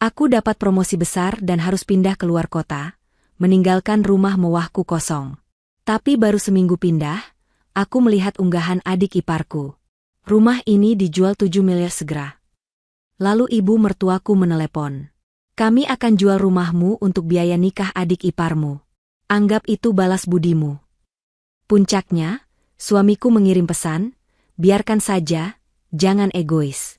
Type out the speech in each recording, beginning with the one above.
Aku dapat promosi besar dan harus pindah keluar kota, meninggalkan rumah mewahku kosong. Tapi baru seminggu pindah, aku melihat unggahan adik iparku. Rumah ini dijual 7 miliar segera. Lalu ibu mertuaku menelepon. Kami akan jual rumahmu untuk biaya nikah adik iparmu. Anggap itu balas budimu. Puncaknya, suamiku mengirim pesan, biarkan saja, jangan egois.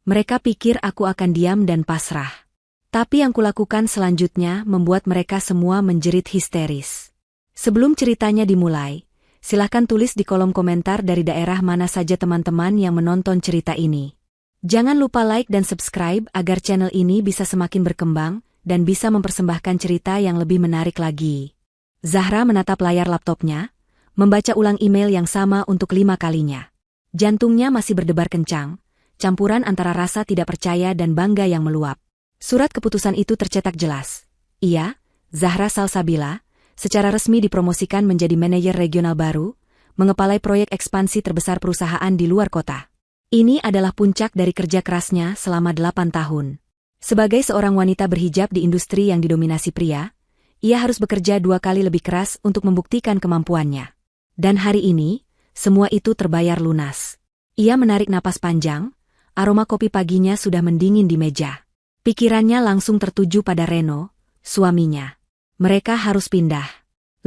Mereka pikir aku akan diam dan pasrah. Tapi yang kulakukan selanjutnya membuat mereka semua menjerit histeris. Sebelum ceritanya dimulai, silakan tulis di kolom komentar dari daerah mana saja teman-teman yang menonton cerita ini. Jangan lupa like dan subscribe agar channel ini bisa semakin berkembang dan bisa mempersembahkan cerita yang lebih menarik lagi. Zahra menatap layar laptopnya, membaca ulang email yang sama untuk 5 kalinya. Jantungnya masih berdebar kencang, campuran antara rasa tidak percaya dan bangga yang meluap. Surat keputusan itu tercetak jelas. Ia, Zahra Salsabila, secara resmi dipromosikan menjadi manajer regional baru, mengepalai proyek ekspansi terbesar perusahaan di luar kota. Ini adalah puncak dari kerja kerasnya selama 8 tahun. Sebagai seorang wanita berhijab di industri yang didominasi pria, ia harus bekerja 2 kali lebih keras untuk membuktikan kemampuannya. Dan hari ini, semua itu terbayar lunas. Ia menarik napas panjang, aroma kopi paginya sudah mendingin di meja. Pikirannya langsung tertuju pada Reno, suaminya. Mereka harus pindah.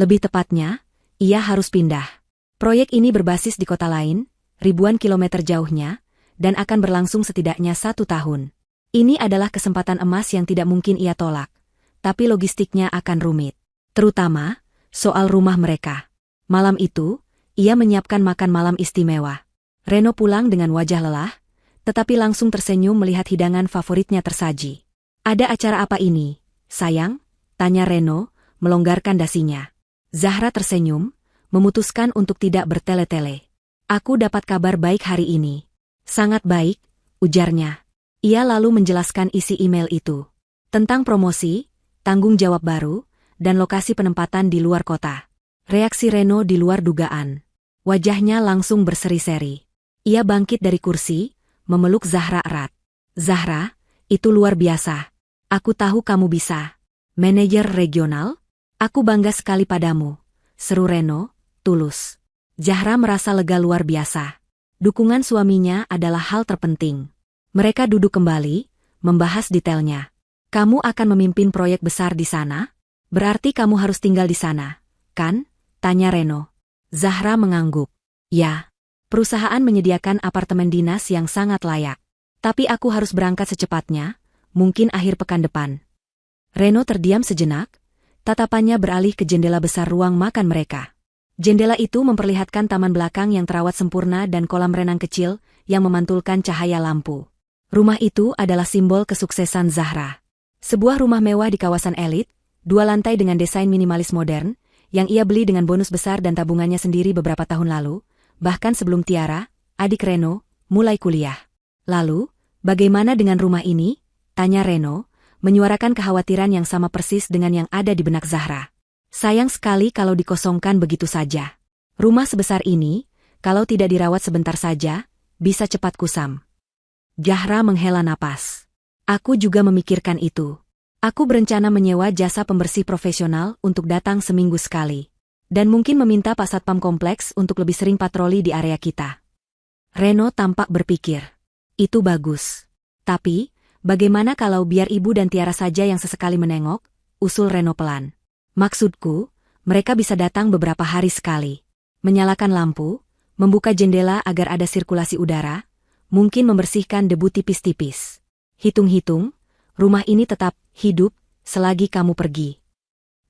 Lebih tepatnya, ia harus pindah. Proyek ini berbasis di kota lain, ribuan kilometer jauhnya, dan akan berlangsung setidaknya 1 tahun. Ini adalah kesempatan emas yang tidak mungkin ia tolak, tapi logistiknya akan rumit. Terutama, soal rumah mereka. Malam itu, ia menyiapkan makan malam istimewa. Reno pulang dengan wajah lelah, tetapi langsung tersenyum melihat hidangan favoritnya tersaji. Ada acara apa ini, sayang? Tanya Reno, melonggarkan dasinya. Zahra tersenyum, memutuskan untuk tidak bertele-tele. Aku dapat kabar baik hari ini. Sangat baik, ujarnya. Ia lalu menjelaskan isi email itu. Tentang promosi, tanggung jawab baru, dan lokasi penempatan di luar kota. Reaksi Reno di luar dugaan. Wajahnya langsung berseri-seri. Ia bangkit dari kursi, memeluk Zahra erat. Zahra, itu luar biasa. Aku tahu kamu bisa. Manajer regional? Aku bangga sekali padamu. Seru Reno, tulus. Zahra merasa lega luar biasa. Dukungan suaminya adalah hal terpenting. Mereka duduk kembali, membahas detailnya. Kamu akan memimpin proyek besar di sana? Berarti kamu harus tinggal di sana, kan? Tanya Reno. Zahra mengangguk. Ya. Perusahaan menyediakan apartemen dinas yang sangat layak. Tapi aku harus berangkat secepatnya, mungkin akhir pekan depan. Reno terdiam sejenak, tatapannya beralih ke jendela besar ruang makan mereka. Jendela itu memperlihatkan taman belakang yang terawat sempurna dan kolam renang kecil yang memantulkan cahaya lampu. Rumah itu adalah simbol kesuksesan Zahra. Sebuah rumah mewah di kawasan elit, 2 lantai dengan desain minimalis modern, yang ia beli dengan bonus besar dan tabungannya sendiri beberapa tahun lalu, bahkan sebelum Tiara, adik Reno, mulai kuliah. Lalu, bagaimana dengan rumah ini? Tanya Reno, menyuarakan kekhawatiran yang sama persis dengan yang ada di benak Zahra. Sayang sekali kalau dikosongkan begitu saja. Rumah sebesar ini, kalau tidak dirawat sebentar saja, bisa cepat kusam. Zahra menghela napas. Aku juga memikirkan itu. Aku berencana menyewa jasa pembersih profesional untuk datang seminggu sekali. Dan mungkin meminta Pak Satpam Kompleks untuk lebih sering patroli di area kita. Reno tampak berpikir. Itu bagus. Tapi, bagaimana kalau biar ibu dan Tiara saja yang sesekali menengok? Usul Reno pelan. Maksudku, mereka bisa datang beberapa hari sekali. Menyalakan lampu, membuka jendela agar ada sirkulasi udara, mungkin membersihkan debu tipis-tipis. Hitung-hitung, rumah ini tetap hidup selagi kamu pergi.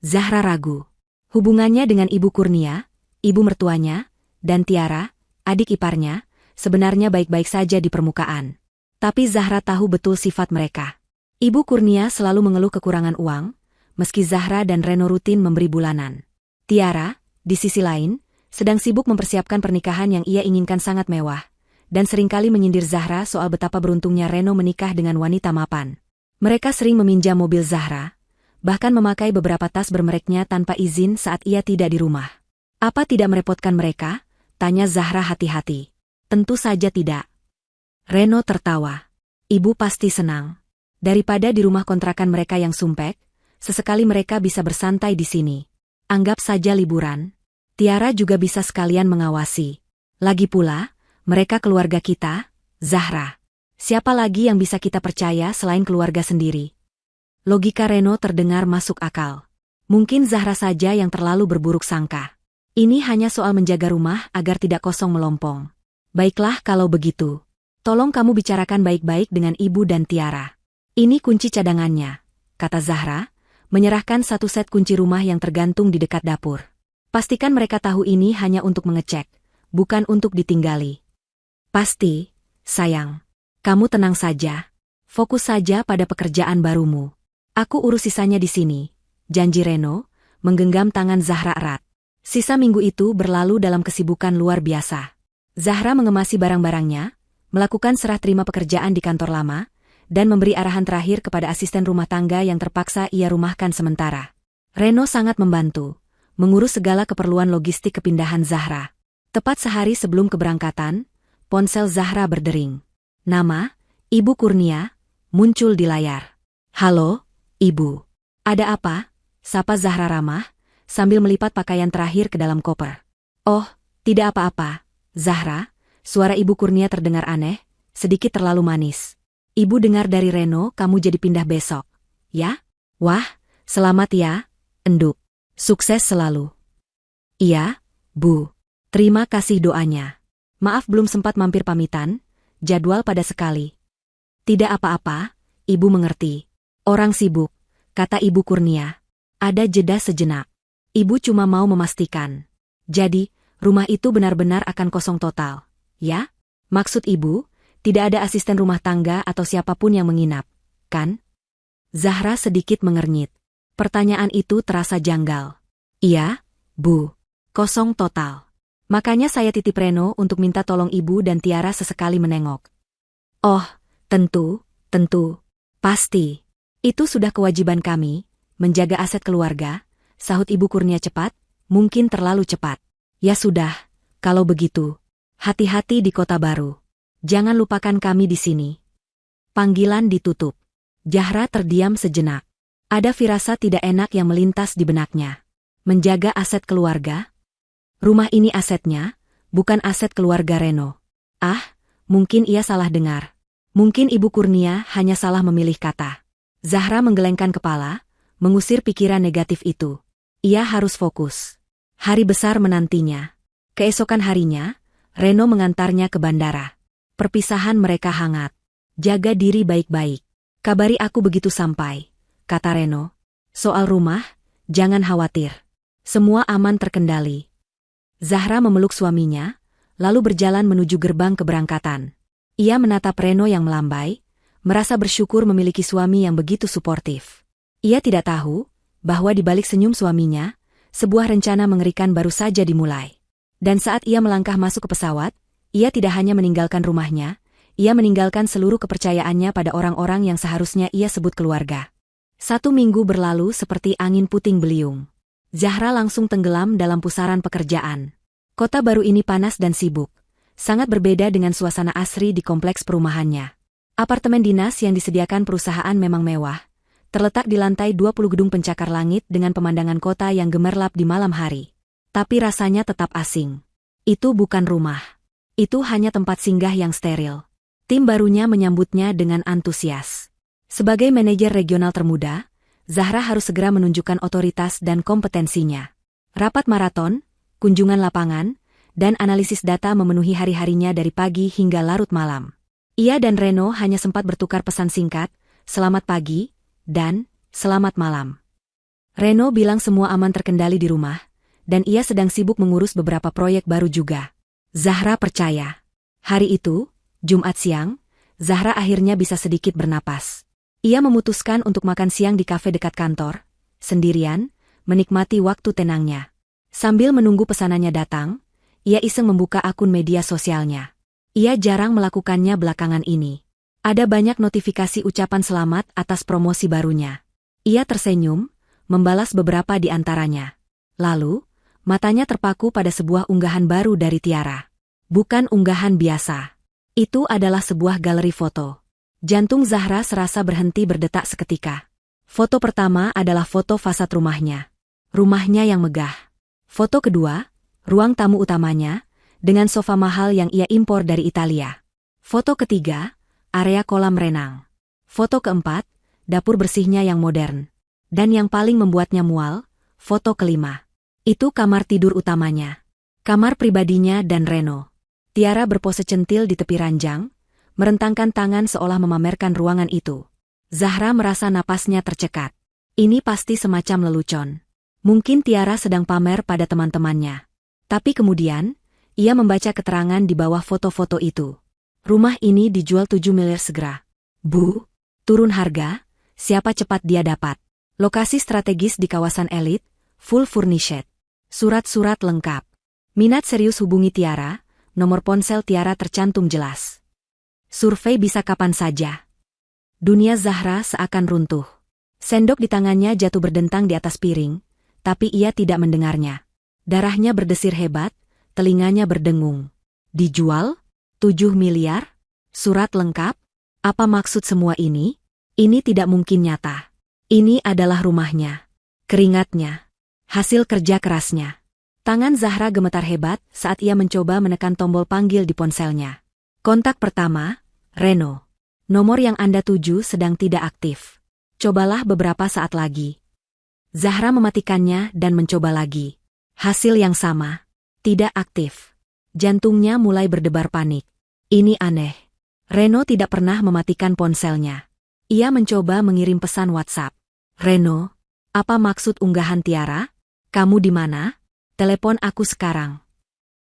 Zahra ragu. Hubungannya dengan Ibu Kurnia, ibu mertuanya, dan Tiara, adik iparnya, sebenarnya baik-baik saja di permukaan. Tapi Zahra tahu betul sifat mereka. Ibu Kurnia selalu mengeluh kekurangan uang, meski Zahra dan Reno rutin memberi bulanan. Tiara, di sisi lain, sedang sibuk mempersiapkan pernikahan yang ia inginkan sangat mewah, dan seringkali menyindir Zahra soal betapa beruntungnya Reno menikah dengan wanita mapan. Mereka sering meminjam mobil Zahra, bahkan memakai beberapa tas bermereknya tanpa izin saat ia tidak di rumah. Apa tidak merepotkan mereka? Tanya Zahra hati-hati. Tentu saja tidak. Reno tertawa. Ibu pasti senang. Daripada di rumah kontrakan mereka yang sumpek, sesekali mereka bisa bersantai di sini. Anggap saja liburan. Tiara juga bisa sekalian mengawasi. Lagi pula, mereka keluarga kita, Zahra. Siapa lagi yang bisa kita percaya selain keluarga sendiri? Logika Reno terdengar masuk akal. Mungkin Zahra saja yang terlalu berburuk sangka. Ini hanya soal menjaga rumah agar tidak kosong melompong. Baiklah kalau begitu. Tolong kamu bicarakan baik-baik dengan ibu dan Tiara. Ini kunci cadangannya, kata Zahra, menyerahkan satu set kunci rumah yang tergantung di dekat dapur. Pastikan mereka tahu ini hanya untuk mengecek, bukan untuk ditinggali. Pasti, sayang. Kamu tenang saja. Fokus saja pada pekerjaan barumu. Aku urus sisanya di sini, janji Reno, menggenggam tangan Zahra erat. Sisa minggu itu berlalu dalam kesibukan luar biasa. Zahra mengemasi barang-barangnya, melakukan serah terima pekerjaan di kantor lama, dan memberi arahan terakhir kepada asisten rumah tangga yang terpaksa ia rumahkan sementara. Reno sangat membantu, mengurus segala keperluan logistik kepindahan Zahra. Tepat sehari sebelum keberangkatan, ponsel Zahra berdering. Nama, Ibu Kurnia, muncul di layar. Halo, Ibu. Ada apa? Sapa Zahra ramah, sambil melipat pakaian terakhir ke dalam koper. Oh, tidak apa-apa, Zahra. Suara Ibu Kurnia terdengar aneh, sedikit terlalu manis. Ibu dengar dari Reno kamu jadi pindah besok. Ya? Wah, selamat ya, enduk. Sukses selalu. Iya, Bu. Terima kasih doanya. Maaf belum sempat mampir pamitan, jadwal pada sekali. Tidak apa-apa, Ibu mengerti. Orang sibuk, kata Ibu Kurnia. Ada jeda sejenak. Ibu cuma mau memastikan. Jadi, rumah itu benar-benar akan kosong total, ya? Maksud Ibu, tidak ada asisten rumah tangga atau siapapun yang menginap, kan? Zahra sedikit mengernyit. Pertanyaan itu terasa janggal. Iya, Bu. Kosong total. Makanya saya titip Reno untuk minta tolong Ibu dan Tiara sesekali menengok. Oh, tentu. Pasti. Itu sudah kewajiban kami, menjaga aset keluarga, sahut Ibu Kurnia cepat, mungkin terlalu cepat. Ya sudah, kalau begitu. Hati-hati di kota baru. Jangan lupakan kami di sini. Panggilan ditutup. Zahra terdiam sejenak. Ada firasat tidak enak yang melintas di benaknya. Menjaga aset keluarga? Rumah ini asetnya, bukan aset keluarga Reno. Ah, mungkin ia salah dengar. Mungkin Ibu Kurnia hanya salah memilih kata. Zahra menggelengkan kepala, mengusir pikiran negatif itu. Ia harus fokus. Hari besar menantinya. Keesokan harinya, Reno mengantarnya ke bandara. Perpisahan mereka hangat. Jaga diri baik-baik. Kabari aku begitu sampai, kata Reno. Soal rumah, jangan khawatir. Semua aman terkendali. Zahra memeluk suaminya, lalu berjalan menuju gerbang keberangkatan. Ia menatap Reno yang melambai, merasa bersyukur memiliki suami yang begitu suportif. Ia tidak tahu bahwa di balik senyum suaminya, sebuah rencana mengerikan baru saja dimulai. Dan saat ia melangkah masuk ke pesawat, ia tidak hanya meninggalkan rumahnya, ia meninggalkan seluruh kepercayaannya pada orang-orang yang seharusnya ia sebut keluarga. 1 minggu berlalu seperti angin puting beliung. Zahra langsung tenggelam dalam pusaran pekerjaan. Kota baru ini panas dan sibuk, sangat berbeda dengan suasana asri di kompleks perumahannya. Apartemen dinas yang disediakan perusahaan memang mewah, terletak di lantai 20 gedung pencakar langit dengan pemandangan kota yang gemerlap di malam hari. Tapi rasanya tetap asing. Itu bukan rumah. Itu hanya tempat singgah yang steril. Tim barunya menyambutnya dengan antusias. Sebagai manajer regional termuda, Zahra harus segera menunjukkan otoritas dan kompetensinya. Rapat maraton, kunjungan lapangan, dan analisis data memenuhi hari-harinya dari pagi hingga larut malam. Ia dan Reno hanya sempat bertukar pesan singkat, selamat pagi, dan selamat malam. Reno bilang semua aman terkendali di rumah, dan ia sedang sibuk mengurus beberapa proyek baru juga. Zahra percaya. Hari itu, Jumat siang, Zahra akhirnya bisa sedikit bernapas. Ia memutuskan untuk makan siang di kafe dekat kantor, sendirian, menikmati waktu tenangnya. Sambil menunggu pesanannya datang, ia iseng membuka akun media sosialnya. Ia jarang melakukannya belakangan ini. Ada banyak notifikasi ucapan selamat atas promosi barunya. Ia tersenyum, membalas beberapa di antaranya. Lalu, matanya terpaku pada sebuah unggahan baru dari Tiara. Bukan unggahan biasa. Itu adalah sebuah galeri foto. Jantung Zahra serasa berhenti berdetak seketika. Foto pertama adalah foto fasad rumahnya. Rumahnya yang megah. Foto kedua, ruang tamu utamanya, dengan sofa mahal yang ia impor dari Italia. Foto ketiga, area kolam renang. Foto keempat, dapur bersihnya yang modern. Dan yang paling membuatnya mual, foto kelima. Itu kamar tidur utamanya. Kamar pribadinya dan Reno. Tiara berpose centil di tepi ranjang, merentangkan tangan seolah memamerkan ruangan itu. Zahra merasa napasnya tercekat. Ini pasti semacam lelucon. Mungkin Tiara sedang pamer pada teman-temannya. Tapi kemudian, ia membaca keterangan di bawah foto-foto itu. Rumah ini dijual 7 miliar segera. Bu, turun harga, siapa cepat dia dapat. Lokasi strategis di kawasan elit, full furnished. Surat-surat lengkap. Minat serius hubungi Tiara, nomor ponsel Tiara tercantum jelas. Survei bisa kapan saja. Dunia Zahra seakan runtuh. Sendok di tangannya jatuh berdentang di atas piring, tapi ia tidak mendengarnya. Darahnya berdesir hebat, telinganya berdengung. Dijual? 7 miliar? Surat lengkap? Apa maksud semua ini? Ini tidak mungkin nyata. Ini adalah rumahnya. Keringatnya. Hasil kerja kerasnya. Tangan Zahra gemetar hebat saat ia mencoba menekan tombol panggil di ponselnya. Kontak pertama, Reno. Nomor yang Anda tuju sedang tidak aktif. Cobalah beberapa saat lagi. Zahra mematikannya dan mencoba lagi. Hasil yang sama. Tidak aktif. Jantungnya mulai berdebar panik. Ini aneh. Reno tidak pernah mematikan ponselnya. Ia mencoba mengirim pesan WhatsApp. Reno, apa maksud unggahan Tiara? Kamu di mana? Telepon aku sekarang.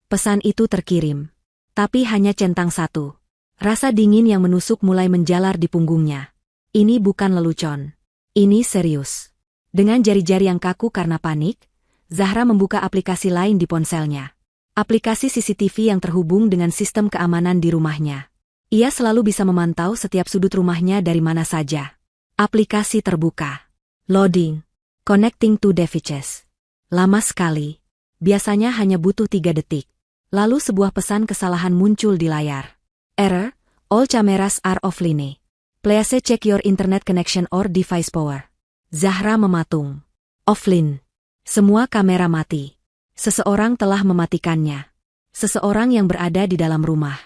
Pesan itu terkirim. Tapi hanya centang satu. Rasa dingin yang menusuk mulai menjalar di punggungnya. Ini bukan lelucon. Ini serius. Dengan jari-jari yang kaku karena panik, Zahra membuka aplikasi lain di ponselnya. Aplikasi CCTV yang terhubung dengan sistem keamanan di rumahnya. Ia selalu bisa memantau setiap sudut rumahnya dari mana saja. Aplikasi terbuka. Loading. Connecting to devices. Lama sekali. Biasanya hanya butuh 3 detik. Lalu sebuah pesan kesalahan muncul di layar. Error, all cameras are offline. Please check your internet connection or device power. Zahra mematung. Offline. Semua kamera mati. Seseorang telah mematikannya. Seseorang yang berada di dalam rumah.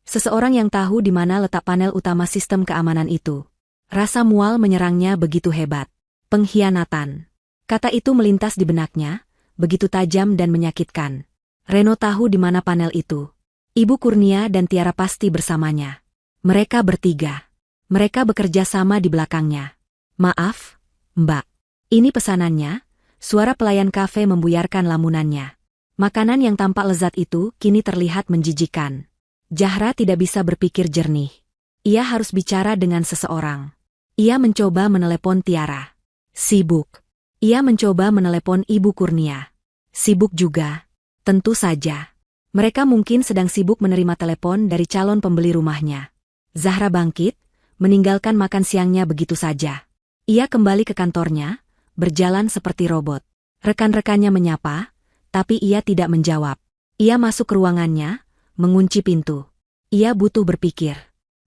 Seseorang yang tahu di mana letak panel utama sistem keamanan itu. Rasa mual menyerangnya begitu hebat. Pengkhianatan. Kata itu melintas di benaknya, begitu tajam dan menyakitkan. Reno tahu di mana panel itu. Ibu Kurnia dan Tiara pasti bersamanya. Mereka bertiga. Mereka bekerja sama di belakangnya. Maaf, Mbak. Ini pesanannya. Suara pelayan kafe membuyarkan lamunannya. Makanan yang tampak lezat itu kini terlihat menjijikan. Zahra tidak bisa berpikir jernih. Ia harus bicara dengan seseorang. Ia mencoba menelepon Tiara. Sibuk. Ia mencoba menelepon Ibu Kurnia. Sibuk juga. Tentu saja. Mereka mungkin sedang sibuk menerima telepon dari calon pembeli rumahnya. Zahra bangkit, meninggalkan makan siangnya begitu saja. Ia kembali ke kantornya, berjalan seperti robot. Rekan-rekannya menyapa, tapi ia tidak menjawab. Ia masuk ke ruangannya, mengunci pintu. Ia butuh berpikir.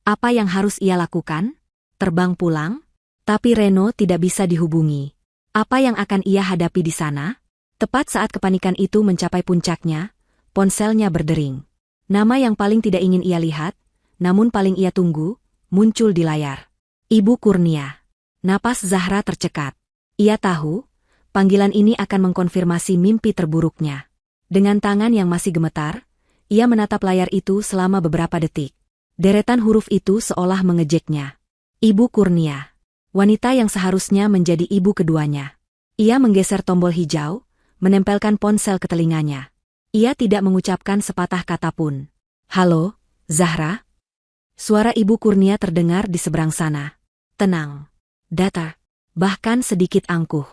Apa yang harus ia lakukan? Terbang pulang? Tapi Reno tidak bisa dihubungi. Apa yang akan ia hadapi di sana? Tepat saat kepanikan itu mencapai puncaknya, ponselnya berdering. Nama yang paling tidak ingin ia lihat, namun paling ia tunggu, muncul di layar. Ibu Kurnia. Napas Zahra tercekat. Ia tahu, panggilan ini akan mengkonfirmasi mimpi terburuknya. Dengan tangan yang masih gemetar, ia menatap layar itu selama beberapa detik. Deretan huruf itu seolah mengejeknya. Ibu Kurnia. Wanita yang seharusnya menjadi ibu keduanya. Ia menggeser tombol hijau, menempelkan ponsel ke telinganya. Ia tidak mengucapkan sepatah kata pun. Halo, Zahra? Suara Ibu Kurnia terdengar di seberang sana. Tenang. Datar. Bahkan sedikit angkuh.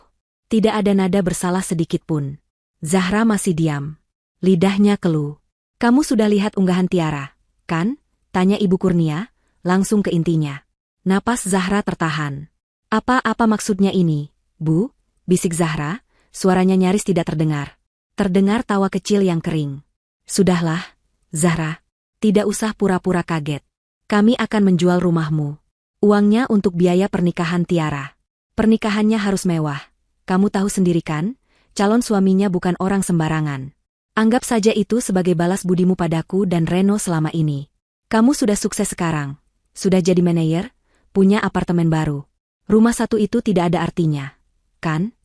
Tidak ada nada bersalah sedikit pun. Zahra masih diam. Lidahnya keluh. Kamu sudah lihat unggahan Tiara, kan? Tanya Ibu Kurnia, langsung ke intinya. Napas Zahra tertahan. Apa maksudnya ini, Bu? Bisik Zahra, suaranya nyaris tidak terdengar. Terdengar tawa kecil yang kering. Sudahlah, Zahra. Tidak usah pura-pura kaget. Kami akan menjual rumahmu. Uangnya untuk biaya pernikahan Tiara. Pernikahannya harus mewah. Kamu tahu sendiri kan, calon suaminya bukan orang sembarangan. Anggap saja itu sebagai balas budimu padaku dan Reno selama ini. Kamu sudah sukses sekarang. Sudah jadi manajer, punya apartemen baru. Rumah satu itu tidak ada artinya. Kan?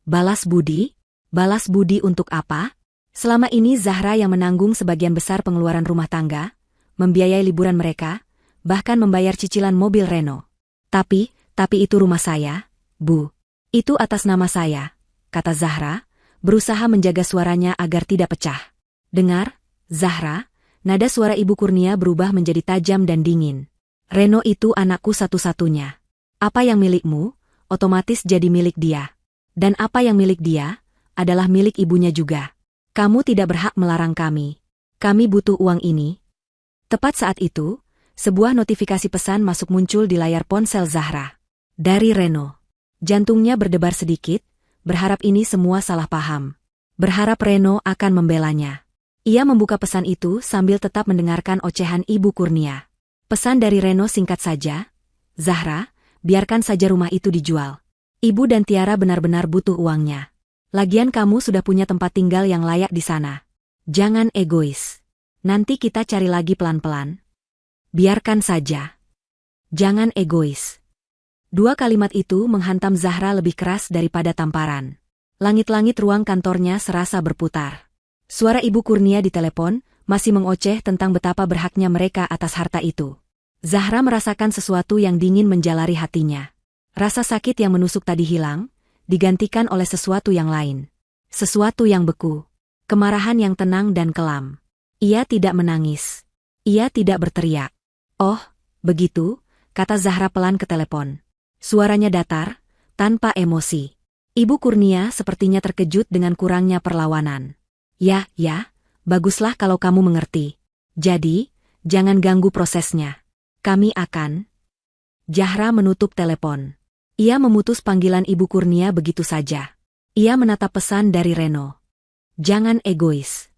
Balas budi? Balas budi untuk apa? Selama ini Zahra yang menanggung sebagian besar pengeluaran rumah tangga, membiayai liburan mereka, bahkan membayar cicilan mobil Reno. Tapi itu rumah saya, Bu. Itu atas nama saya, kata Zahra, berusaha menjaga suaranya agar tidak pecah. Dengar, Zahra, nada suara Ibu Kurnia berubah menjadi tajam dan dingin. Reno itu anakku satu-satunya. Apa yang milikmu, otomatis jadi milik dia. Dan apa yang milik dia, adalah milik ibunya juga. Kamu tidak berhak melarang kami. Kami butuh uang ini. Tepat saat itu, sebuah notifikasi pesan masuk muncul di layar ponsel Zahra. Dari Reno. Jantungnya berdebar sedikit, berharap ini semua salah paham. Berharap Reno akan membelanya. Ia membuka pesan itu sambil tetap mendengarkan ocehan Ibu Kurnia. Pesan dari Reno singkat saja, Zahra, biarkan saja rumah itu dijual. Ibu dan Tiara benar-benar butuh uangnya. Lagian kamu sudah punya tempat tinggal yang layak di sana. Jangan egois. Nanti kita cari lagi pelan-pelan. Biarkan saja. Jangan egois. Dua kalimat itu menghantam Zahra lebih keras daripada tamparan. Langit-langit ruang kantornya serasa berputar. Suara Ibu Kurnia di telepon masih mengoceh tentang betapa berhaknya mereka atas harta itu. Zahra merasakan sesuatu yang dingin menjalari hatinya. Rasa sakit yang menusuk tadi hilang, digantikan oleh sesuatu yang lain. Sesuatu yang beku. Kemarahan yang tenang dan kelam. Ia tidak menangis. Ia tidak berteriak. Oh, begitu, kata Zahra pelan ke telepon. Suaranya datar, tanpa emosi. Ibu Kurnia sepertinya terkejut dengan kurangnya perlawanan. Ya, baguslah kalau kamu mengerti. Jadi, jangan ganggu prosesnya. Kami akan... Zahra menutup telepon. Ia memutus panggilan Ibu Kurnia begitu saja. Ia menatap pesan dari Reno. Jangan egois.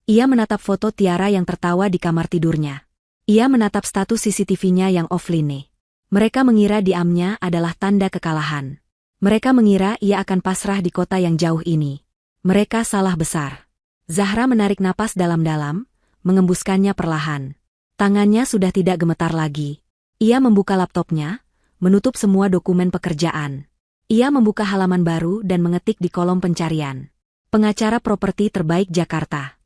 Ia menatap foto Tiara yang tertawa di kamar tidurnya. Ia menatap status CCTV-nya yang offline. Mereka mengira diamnya adalah tanda kekalahan. Mereka mengira ia akan pasrah di kota yang jauh ini. Mereka salah besar. Zahra menarik napas dalam-dalam, mengembuskannya perlahan. Tangannya sudah tidak gemetar lagi. Ia membuka laptopnya, menutup semua dokumen pekerjaan. Ia membuka halaman baru dan mengetik di kolom pencarian. Pengacara properti terbaik Jakarta.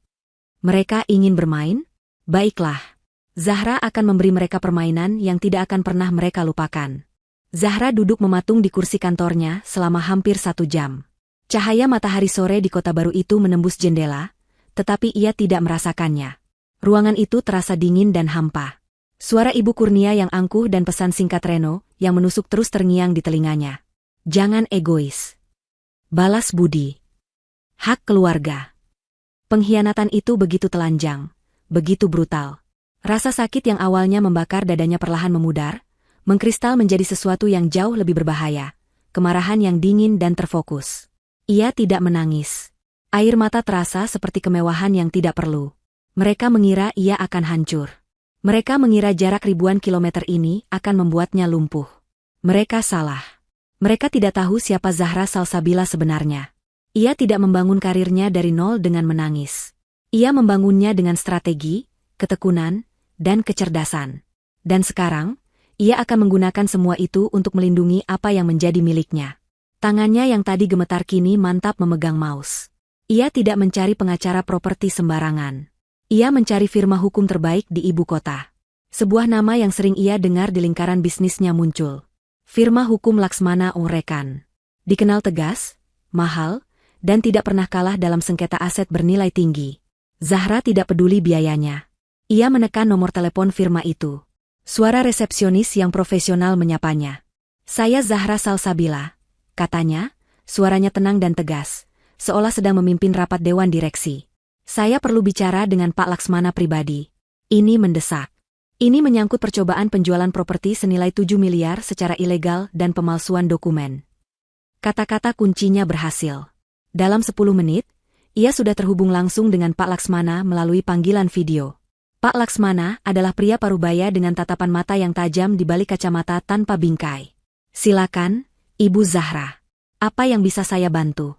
Mereka ingin bermain? Baiklah. Zahra akan memberi mereka permainan yang tidak akan pernah mereka lupakan. Zahra duduk mematung di kursi kantornya selama hampir 1 jam. Cahaya matahari sore di kota baru itu menembus jendela, tetapi ia tidak merasakannya. Ruangan itu terasa dingin dan hampa. Suara Ibu Kurnia yang angkuh dan pesan singkat Reno yang menusuk terus terngiang di telinganya. Jangan egois. Balas budi. Hak keluarga. Pengkhianatan itu begitu telanjang, begitu brutal. Rasa sakit yang awalnya membakar dadanya perlahan memudar, mengkristal menjadi sesuatu yang jauh lebih berbahaya, kemarahan yang dingin dan terfokus. Ia tidak menangis. Air mata terasa seperti kemewahan yang tidak perlu. Mereka mengira ia akan hancur. Mereka mengira jarak ribuan kilometer ini akan membuatnya lumpuh. Mereka salah. Mereka tidak tahu siapa Zahra Salsabila sebenarnya. Ia tidak membangun karirnya dari nol dengan menangis. Ia membangunnya dengan strategi, ketekunan, dan kecerdasan. Dan sekarang, ia akan menggunakan semua itu untuk melindungi apa yang menjadi miliknya. Tangannya yang tadi gemetar kini mantap memegang mouse. Ia tidak mencari pengacara properti sembarangan. Ia mencari firma hukum terbaik di ibu kota. Sebuah nama yang sering ia dengar di lingkaran bisnisnya muncul. Firma hukum Laksmana Ungrekan. Dikenal tegas, mahal, dan tidak pernah kalah dalam sengketa aset bernilai tinggi. Zahra tidak peduli biayanya. Ia menekan nomor telepon firma itu. Suara resepsionis yang profesional menyapanya. Saya Zahra Salsabila, katanya, suaranya tenang dan tegas, seolah sedang memimpin rapat dewan direksi. Saya perlu bicara dengan Pak Laksmana pribadi. Ini mendesak. Ini menyangkut percobaan penjualan properti senilai 7 miliar secara ilegal dan pemalsuan dokumen. Kata-kata kuncinya berhasil. Dalam 10 menit, ia sudah terhubung langsung dengan Pak Laksmana melalui panggilan video. Pak Laksmana adalah pria parubaya dengan tatapan mata yang tajam di balik kacamata tanpa bingkai. Silakan, Ibu Zahra. Apa yang bisa saya bantu?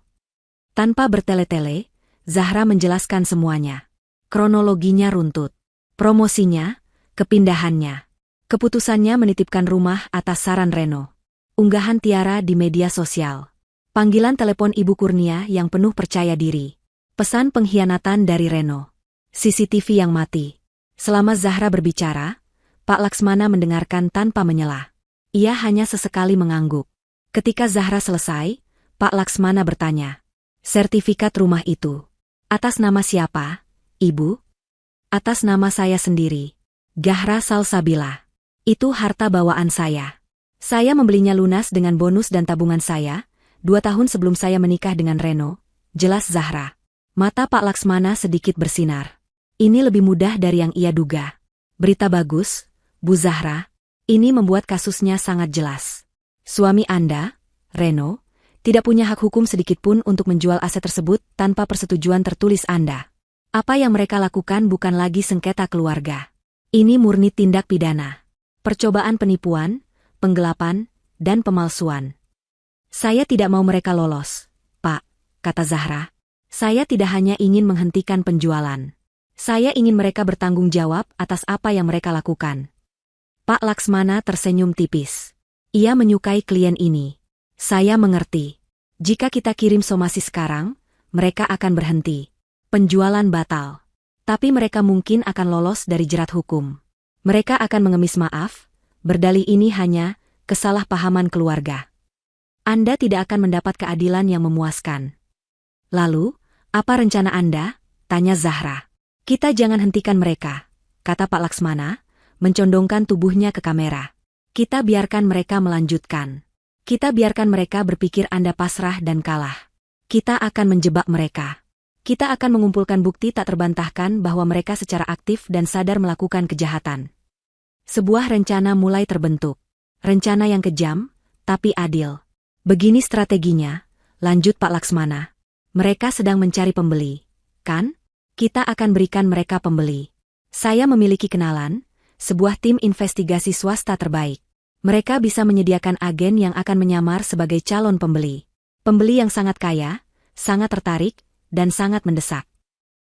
Tanpa bertele-tele, Zahra menjelaskan semuanya. Kronologinya runtut. Promosinya, kepindahannya. Keputusannya menitipkan rumah atas saran Reno. Unggahan Tiara di media sosial. Panggilan telepon Ibu Kurnia yang penuh percaya diri. Pesan pengkhianatan dari Reno. CCTV yang mati. Selama Zahra berbicara, Pak Laksmana mendengarkan tanpa menyela. Ia hanya sesekali mengangguk. Ketika Zahra selesai, Pak Laksmana bertanya, "Sertifikat rumah itu atas nama siapa, Ibu?" "Atas nama saya sendiri, Gahra Salsabila. Itu harta bawaan saya. Saya membelinya lunas dengan bonus dan tabungan saya, 2 tahun sebelum saya menikah dengan Reno," jelas Zahra. Mata Pak Laksmana sedikit bersinar. Ini lebih mudah dari yang ia duga. Berita bagus, Bu Zahra. Ini membuat kasusnya sangat jelas. Suami Anda, Reno, tidak punya hak hukum sedikitpun untuk menjual aset tersebut tanpa persetujuan tertulis Anda. Apa yang mereka lakukan bukan lagi sengketa keluarga. Ini murni tindak pidana. Percobaan penipuan, penggelapan, dan pemalsuan. Saya tidak mau mereka lolos, Pak, kata Zahra. Saya tidak hanya ingin menghentikan penjualan. Saya ingin mereka bertanggung jawab atas apa yang mereka lakukan. Pak Laksmana tersenyum tipis. Ia menyukai klien ini. Saya mengerti. Jika kita kirim somasi sekarang, mereka akan berhenti. Penjualan batal. Tapi mereka mungkin akan lolos dari jerat hukum. Mereka akan mengemis maaf, berdalih ini hanya kesalahpahaman keluarga. Anda tidak akan mendapat keadilan yang memuaskan. Lalu, apa rencana Anda? Tanya Zahra. Kita jangan hentikan mereka, kata Pak Laksmana, mencondongkan tubuhnya ke kamera. Kita biarkan mereka melanjutkan. Kita biarkan mereka berpikir Anda pasrah dan kalah. Kita akan menjebak mereka. Kita akan mengumpulkan bukti tak terbantahkan bahwa mereka secara aktif dan sadar melakukan kejahatan. Sebuah rencana mulai terbentuk. Rencana yang kejam, tapi adil. Begini strateginya, lanjut Pak Laksmana. Mereka sedang mencari pembeli, kan? Kita akan berikan mereka pembeli. Saya memiliki kenalan, sebuah tim investigasi swasta terbaik. Mereka bisa menyediakan agen yang akan menyamar sebagai calon pembeli. Pembeli yang sangat kaya, sangat tertarik, dan sangat mendesak.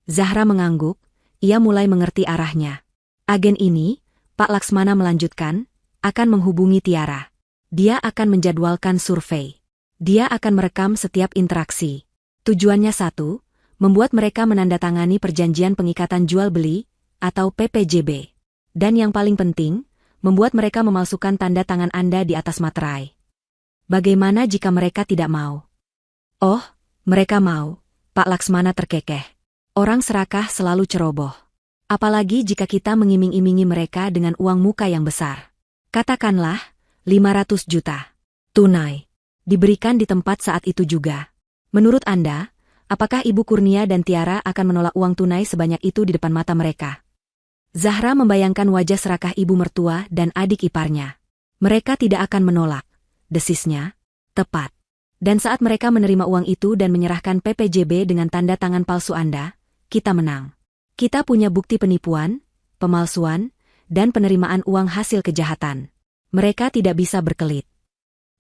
Zahra mengangguk, ia mulai mengerti arahnya. Agen ini, Pak Laksmana melanjutkan, akan menghubungi Tiara. Dia akan menjadwalkan survei. Dia akan merekam setiap interaksi. Tujuannya satu, membuat mereka menandatangani perjanjian pengikatan jual-beli, atau PPJB. Dan yang paling penting, membuat mereka memalsukan tanda tangan Anda di atas materai. Bagaimana jika mereka tidak mau? Oh, mereka mau, Pak Laksmana terkekeh. Orang serakah selalu ceroboh. Apalagi jika kita mengiming-imingi mereka dengan uang muka yang besar. Katakanlah, 500 juta. Tunai. Diberikan di tempat saat itu juga. Menurut Anda, apakah Ibu Kurnia dan Tiara akan menolak uang tunai sebanyak itu di depan mata mereka? Zahra membayangkan wajah serakah ibu mertua dan adik iparnya. Mereka tidak akan menolak. Desisnya, tepat. Dan saat mereka menerima uang itu dan menyerahkan PPJB dengan tanda tangan palsu Anda, kita menang. Kita punya bukti penipuan, pemalsuan, dan penerimaan uang hasil kejahatan. Mereka tidak bisa berkelit.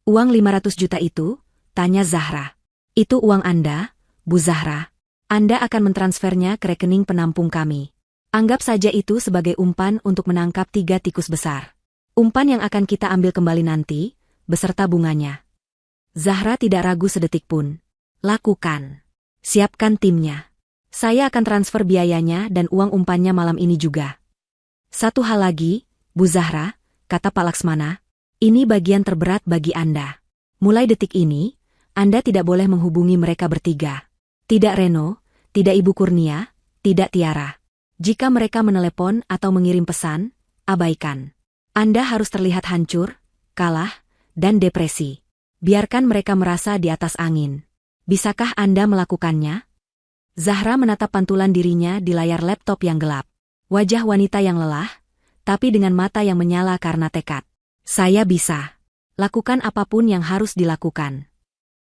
Uang 500 juta itu? Tanya Zahra. Itu uang Anda, Bu Zahra. Anda akan mentransfernya ke rekening penampung kami. Anggap saja itu sebagai umpan untuk menangkap 3 tikus besar. Umpan yang akan kita ambil kembali nanti, beserta bunganya. Zahra tidak ragu sedetik pun. Lakukan. Siapkan timnya. Saya akan transfer biayanya dan uang umpannya malam ini juga. Satu hal lagi, Bu Zahra, kata Pak Laksmana, ini bagian terberat bagi Anda. Mulai detik ini, Anda tidak boleh menghubungi mereka bertiga. Tidak Reno, tidak Ibu Kurnia, tidak Tiara. Jika mereka menelepon atau mengirim pesan, abaikan. Anda harus terlihat hancur, kalah, dan depresi. Biarkan mereka merasa di atas angin. Bisakah Anda melakukannya? Zahra menatap pantulan dirinya di layar laptop yang gelap. Wajah wanita yang lelah, tapi dengan mata yang menyala karena tekad. Saya bisa. Lakukan apapun yang harus dilakukan.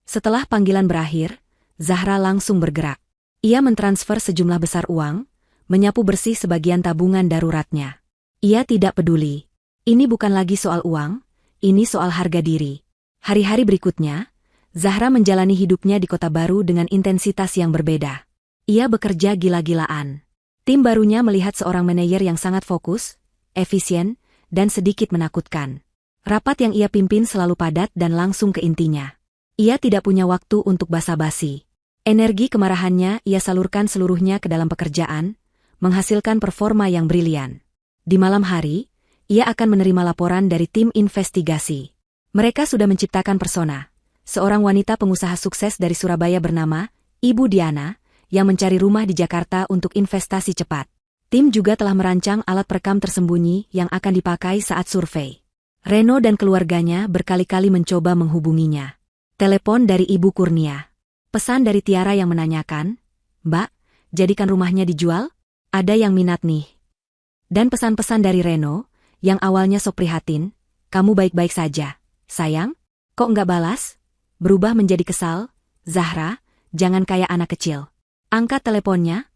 Setelah panggilan berakhir, Zahra langsung bergerak. Ia mentransfer sejumlah besar uang, menyapu bersih sebagian tabungan daruratnya. Ia tidak peduli. Ini bukan lagi soal uang, ini soal harga diri. Hari-hari berikutnya, Zahra menjalani hidupnya di kota baru dengan intensitas yang berbeda. Ia bekerja gila-gilaan. Tim barunya melihat seorang manajer yang sangat fokus, efisien, dan sedikit menakutkan. Rapat yang ia pimpin selalu padat dan langsung ke intinya. Ia tidak punya waktu untuk basa-basi. Energi kemarahannya ia salurkan seluruhnya ke dalam pekerjaan, menghasilkan performa yang brilian. Di malam hari, ia akan menerima laporan dari tim investigasi. Mereka sudah menciptakan persona, seorang wanita pengusaha sukses dari Surabaya bernama Ibu Diana, yang mencari rumah di Jakarta untuk investasi cepat. Tim juga telah merancang alat perekam tersembunyi yang akan dipakai saat survei. Reno dan keluarganya berkali-kali mencoba menghubunginya. Telepon dari Ibu Kurnia. Pesan dari Tiara yang menanyakan, "Mbak, jadikan rumahnya dijual? Ada yang minat nih." Dan pesan-pesan dari Reno, yang awalnya sok prihatin, "Kamu baik-baik saja, sayang? Kok nggak balas?" Berubah menjadi kesal, "Zahra, jangan kayak anak kecil. Angkat teleponnya."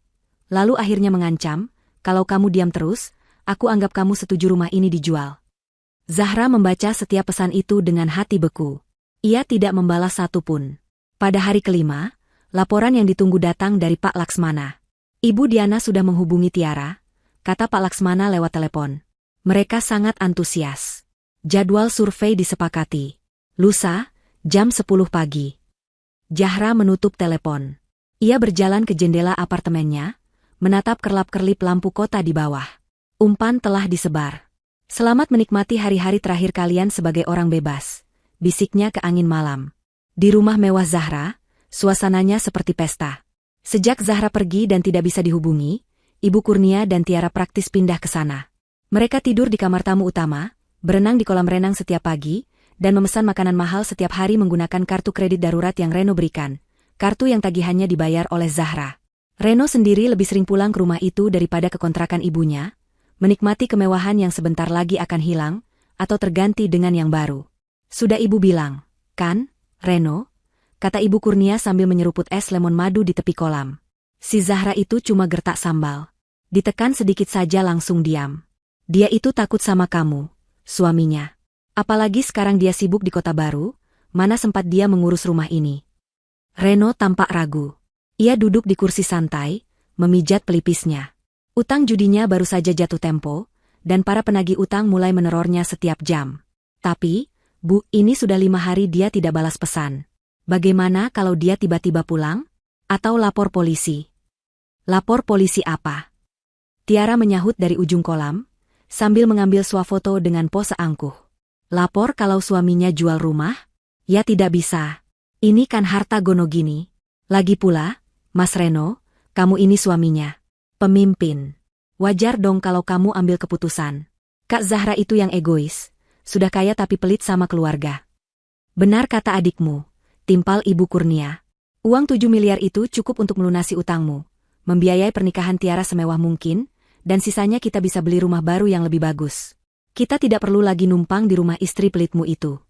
Lalu akhirnya mengancam, "Kalau kamu diam terus, aku anggap kamu setuju rumah ini dijual." Zahra membaca setiap pesan itu dengan hati beku. Ia tidak membalas satupun. Pada hari kelima, laporan yang ditunggu datang dari Pak Laksmana. "Ibu Diana sudah menghubungi Tiara," kata Pak Laksmana lewat telepon. Mereka sangat antusias. Jadwal survei disepakati. Lusa, jam 10 pagi. Zahra menutup telepon. Ia berjalan ke jendela apartemennya, menatap kerlap-kerlip lampu kota di bawah. Umpan telah disebar. "Selamat menikmati hari-hari terakhir kalian sebagai orang bebas," bisiknya ke angin malam. Di rumah mewah Zahra, suasananya seperti pesta. Sejak Zahra pergi dan tidak bisa dihubungi, Ibu Kurnia dan Tiara praktis pindah ke sana. Mereka tidur di kamar tamu utama, berenang di kolam renang setiap pagi, dan memesan makanan mahal setiap hari menggunakan kartu kredit darurat yang Reno berikan, kartu yang tagihannya dibayar oleh Zahra. Reno sendiri lebih sering pulang ke rumah itu daripada ke kontrakan ibunya, menikmati kemewahan yang sebentar lagi akan hilang, atau terganti dengan yang baru. "Sudah ibu bilang, kan, Reno?" kata Ibu Kurnia sambil menyeruput es lemon madu di tepi kolam. Si Zahra itu cuma gertak sambal. Ditekan sedikit saja langsung diam. "Dia itu takut sama kamu, suaminya. Apalagi sekarang dia sibuk di kota baru, mana sempat dia mengurus rumah ini." Reno tampak ragu. Ia duduk di kursi santai, memijat pelipisnya. Utang judinya baru saja jatuh tempo, dan para penagih utang mulai menerornya setiap jam. "Tapi, Bu, ini sudah 5 hari dia tidak balas pesan. Bagaimana kalau dia tiba-tiba pulang? Atau lapor polisi?" "Lapor polisi apa?" Tiara menyahut dari ujung kolam, sambil mengambil swafoto dengan pose angkuh. "Lapor kalau suaminya jual rumah? Ya tidak bisa. Ini kan harta gono gini. Lagi pula, Mas Reno, kamu ini suaminya. Pemimpin. Wajar dong kalau kamu ambil keputusan. Kak Zahra itu yang egois, sudah kaya tapi pelit sama keluarga." "Benar kata adikmu," timpal Ibu Kurnia. "Uang 7 miliar itu cukup untuk melunasi utangmu, membiayai pernikahan Tiara semewah mungkin, dan sisanya kita bisa beli rumah baru yang lebih bagus. Kita tidak perlu lagi numpang di rumah istri pelitmu itu."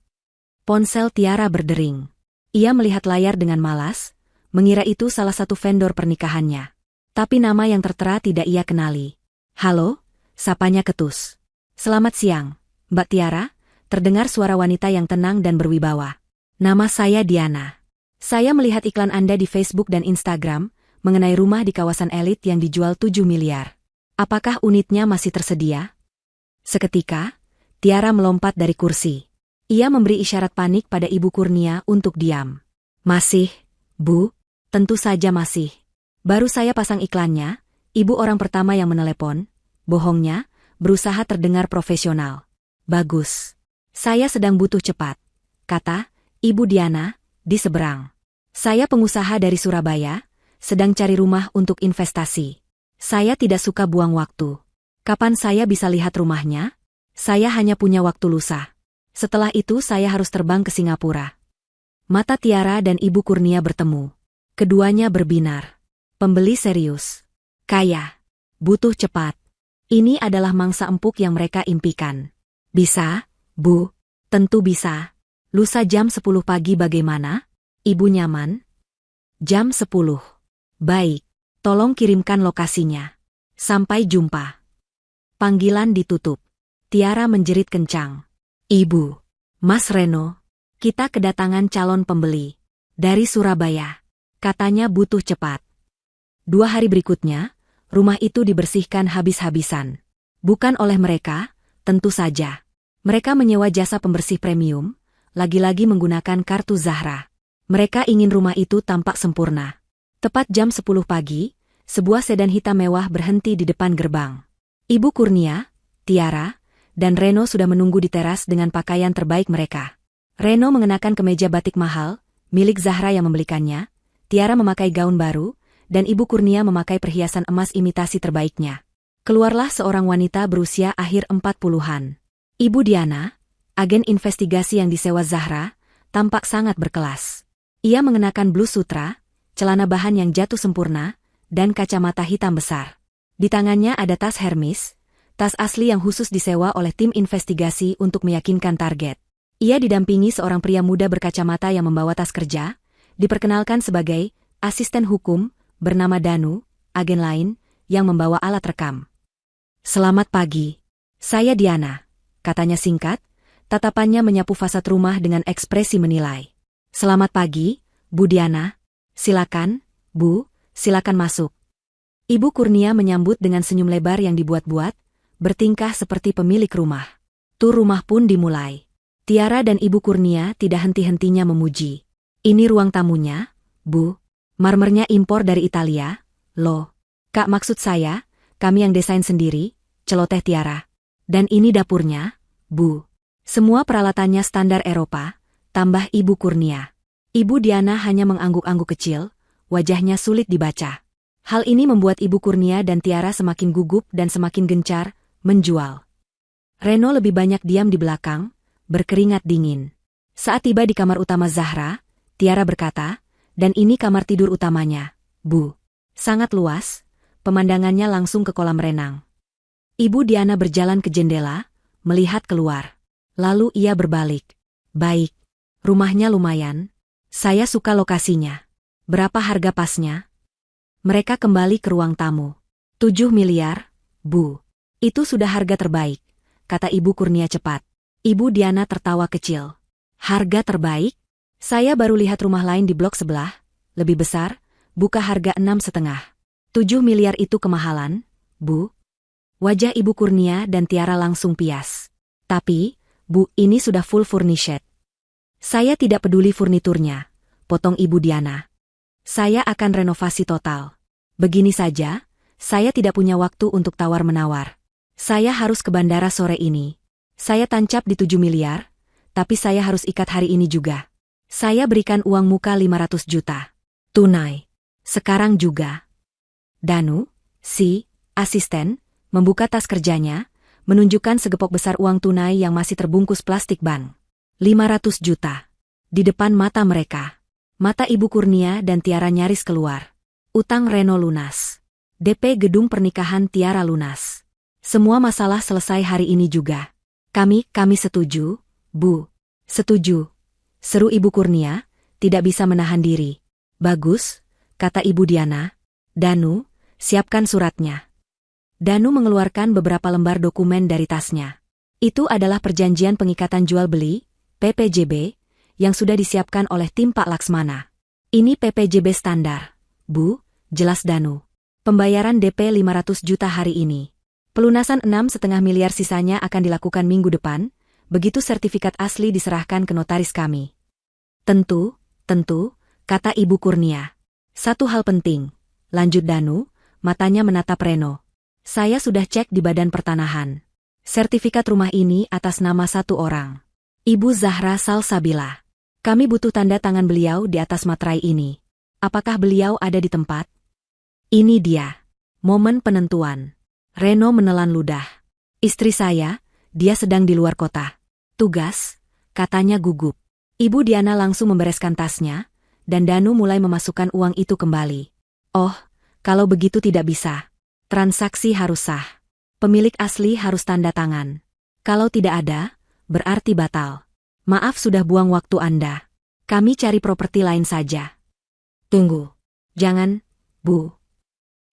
Ponsel Tiara berdering. Ia melihat layar dengan malas, mengira itu salah satu vendor pernikahannya. Tapi nama yang tertera tidak ia kenali. "Halo," sapanya ketus. "Selamat siang, Mbak Tiara," terdengar suara wanita yang tenang dan berwibawa. "Nama saya Diana. Saya melihat iklan Anda di Facebook dan Instagram, mengenai rumah di kawasan elit yang dijual 7 miliar. Apakah unitnya masih tersedia?" Seketika, Tiara melompat dari kursi. Ia memberi isyarat panik pada Ibu Kurnia untuk diam. "Masih, Bu? Tentu saja masih. Baru saya pasang iklannya." Ibu orang pertama yang menelepon, bohongnya, berusaha terdengar profesional. "Bagus. Saya sedang butuh cepat," kata Ibu Diana, di seberang. "Saya pengusaha dari Surabaya, sedang cari rumah untuk investasi. Saya tidak suka buang waktu. Kapan saya bisa lihat rumahnya? Saya hanya punya waktu lusa. Setelah itu saya harus terbang ke Singapura." Mata Tiara dan Ibu Kurnia bertemu. Keduanya berbinar. Pembeli serius. Kaya. Butuh cepat. Ini adalah mangsa empuk yang mereka impikan. "Bisa, Bu? Tentu bisa. Lusa jam 10 pagi bagaimana? Ibu nyaman?" "Jam 10. Baik. Tolong kirimkan lokasinya. Sampai jumpa. Panggilan ditutup. Tiara menjerit kencang. Ibu. Mas Reno. Kita kedatangan calon pembeli. Dari Surabaya. Katanya butuh cepat. 2 hari berikutnya, rumah itu dibersihkan habis-habisan. Bukan oleh mereka, tentu saja. Mereka menyewa jasa pembersih premium, lagi-lagi menggunakan kartu Zahra. Mereka ingin rumah itu tampak sempurna. Tepat jam 10 pagi, sebuah sedan hitam mewah berhenti di depan gerbang. Ibu Kurnia, Tiara, dan Reno sudah menunggu di teras dengan pakaian terbaik mereka. Reno mengenakan kemeja batik mahal, milik Zahra yang membelikannya, Tiara memakai gaun baru, dan Ibu Kurnia memakai perhiasan emas imitasi terbaiknya. Keluarlah seorang wanita berusia akhir 40-an. Ibu Diana, agen investigasi yang disewa Zahra, tampak sangat berkelas. Ia mengenakan blus sutra, celana bahan yang jatuh sempurna, dan kacamata hitam besar. Di tangannya ada tas Hermes, tas asli yang khusus disewa oleh tim investigasi untuk meyakinkan target. Ia didampingi seorang pria muda berkacamata yang membawa tas kerja, diperkenalkan sebagai asisten hukum, bernama Danu, agen lain, yang membawa alat rekam. Selamat pagi. Saya Diana, katanya singkat, tatapannya menyapu fasad rumah dengan ekspresi menilai. Selamat pagi, Bu Diana. Silakan, Bu, silakan masuk. Ibu Kurnia menyambut dengan senyum lebar yang dibuat-buat, bertingkah seperti pemilik rumah. Tur rumah pun dimulai. Tiara dan Ibu Kurnia tidak henti-hentinya memuji. Ini ruang tamunya, Bu. Marmernya impor dari Italia, loh. Kak, maksud saya, kami yang desain sendiri, celoteh Tiara. Dan ini dapurnya, Bu. Semua peralatannya standar Eropa, tambah Ibu Kurnia. Ibu Diana hanya mengangguk-angguk kecil, wajahnya sulit dibaca. Hal ini membuat Ibu Kurnia dan Tiara semakin gugup dan semakin gencar, menjual. Reno lebih banyak diam di belakang, berkeringat dingin. Saat tiba di kamar utama Zahra, Tiara berkata, dan ini kamar tidur utamanya, Bu. Sangat luas, pemandangannya langsung ke kolam renang. Ibu Diana berjalan ke jendela, melihat keluar. Lalu ia berbalik. Baik, rumahnya lumayan. Saya suka lokasinya. Berapa harga pasnya? Mereka kembali ke ruang tamu. 7 miliar, Bu. Itu sudah harga terbaik, kata Ibu Kurnia cepat. Ibu Diana tertawa kecil. Harga terbaik? Saya baru lihat rumah lain di blok sebelah, lebih besar, buka harga 6,5. 7 miliar itu kemahalan, Bu. Wajah Ibu Kurnia dan Tiara langsung pias. Tapi, Bu, ini sudah full furnished. Saya tidak peduli furniturnya, potong Ibu Diana. Saya akan renovasi total. Begini saja, saya tidak punya waktu untuk tawar-menawar. Saya harus ke bandara sore ini. Saya tancap di 7 miliar, tapi saya harus ikat hari ini juga. Saya berikan uang muka 500 juta. Tunai. Sekarang juga. Danu, si asisten, membuka tas kerjanya, menunjukkan segepok besar uang tunai yang masih terbungkus plastik ban. 500 juta. Di depan mata mereka. Mata Ibu Kurnia dan Tiara nyaris keluar. Utang Reno lunas. DP gedung pernikahan Tiara lunas. Semua masalah selesai hari ini juga. Kami setuju, Bu. Setuju. Seru Ibu Kurnia, tidak bisa menahan diri. Bagus, kata Ibu Diana. Danu, siapkan suratnya. Danu mengeluarkan beberapa lembar dokumen dari tasnya. Itu adalah perjanjian pengikatan jual-beli, PPJB, yang sudah disiapkan oleh tim Pak Laksmana. Ini PPJB standar, Bu, jelas Danu. Pembayaran DP 500 juta hari ini. Pelunasan 6,5 miliar sisanya akan dilakukan minggu depan, begitu sertifikat asli diserahkan ke notaris kami. Tentu, kata Ibu Kurnia. Satu hal penting, lanjut Danu, matanya menatap Reno. Saya sudah cek di Badan Pertanahan. Sertifikat rumah ini atas nama satu orang. Ibu Zahra Salsabila. Kami butuh tanda tangan beliau di atas materai ini. Apakah beliau ada di tempat? Ini dia. Momen penentuan. Reno menelan ludah. Istri saya, dia sedang di luar kota. Tugas, katanya gugup. Ibu Diana langsung membereskan tasnya, dan Danu mulai memasukkan uang itu kembali. Oh, kalau begitu tidak bisa. Transaksi harus sah. Pemilik asli harus tanda tangan. Kalau tidak ada, berarti batal. Maaf sudah buang waktu Anda. Kami cari properti lain saja. Tunggu. Jangan, Bu.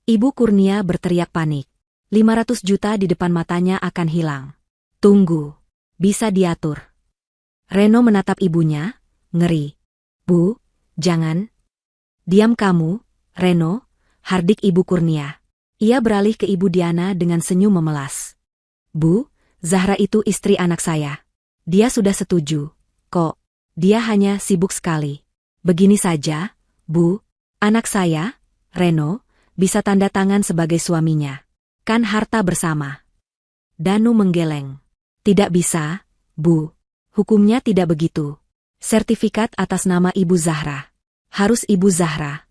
Ibu Kurnia berteriak panik. 500 juta di depan matanya akan hilang. Tunggu. Bisa diatur. Reno menatap ibunya, ngeri. Bu, jangan. Diam kamu, Reno, hardik Ibu Kurnia. Ia beralih ke Ibu Diana dengan senyum memelas. Bu, Zahra itu istri anak saya. Dia sudah setuju. Kok, dia hanya sibuk sekali. Begini saja, Bu, anak saya, Reno, bisa tanda tangan sebagai suaminya. Kan harta bersama. Danu menggeleng. Tidak bisa, Bu. Hukumnya tidak begitu. Sertifikat atas nama Ibu Zahra. Harus Ibu Zahra.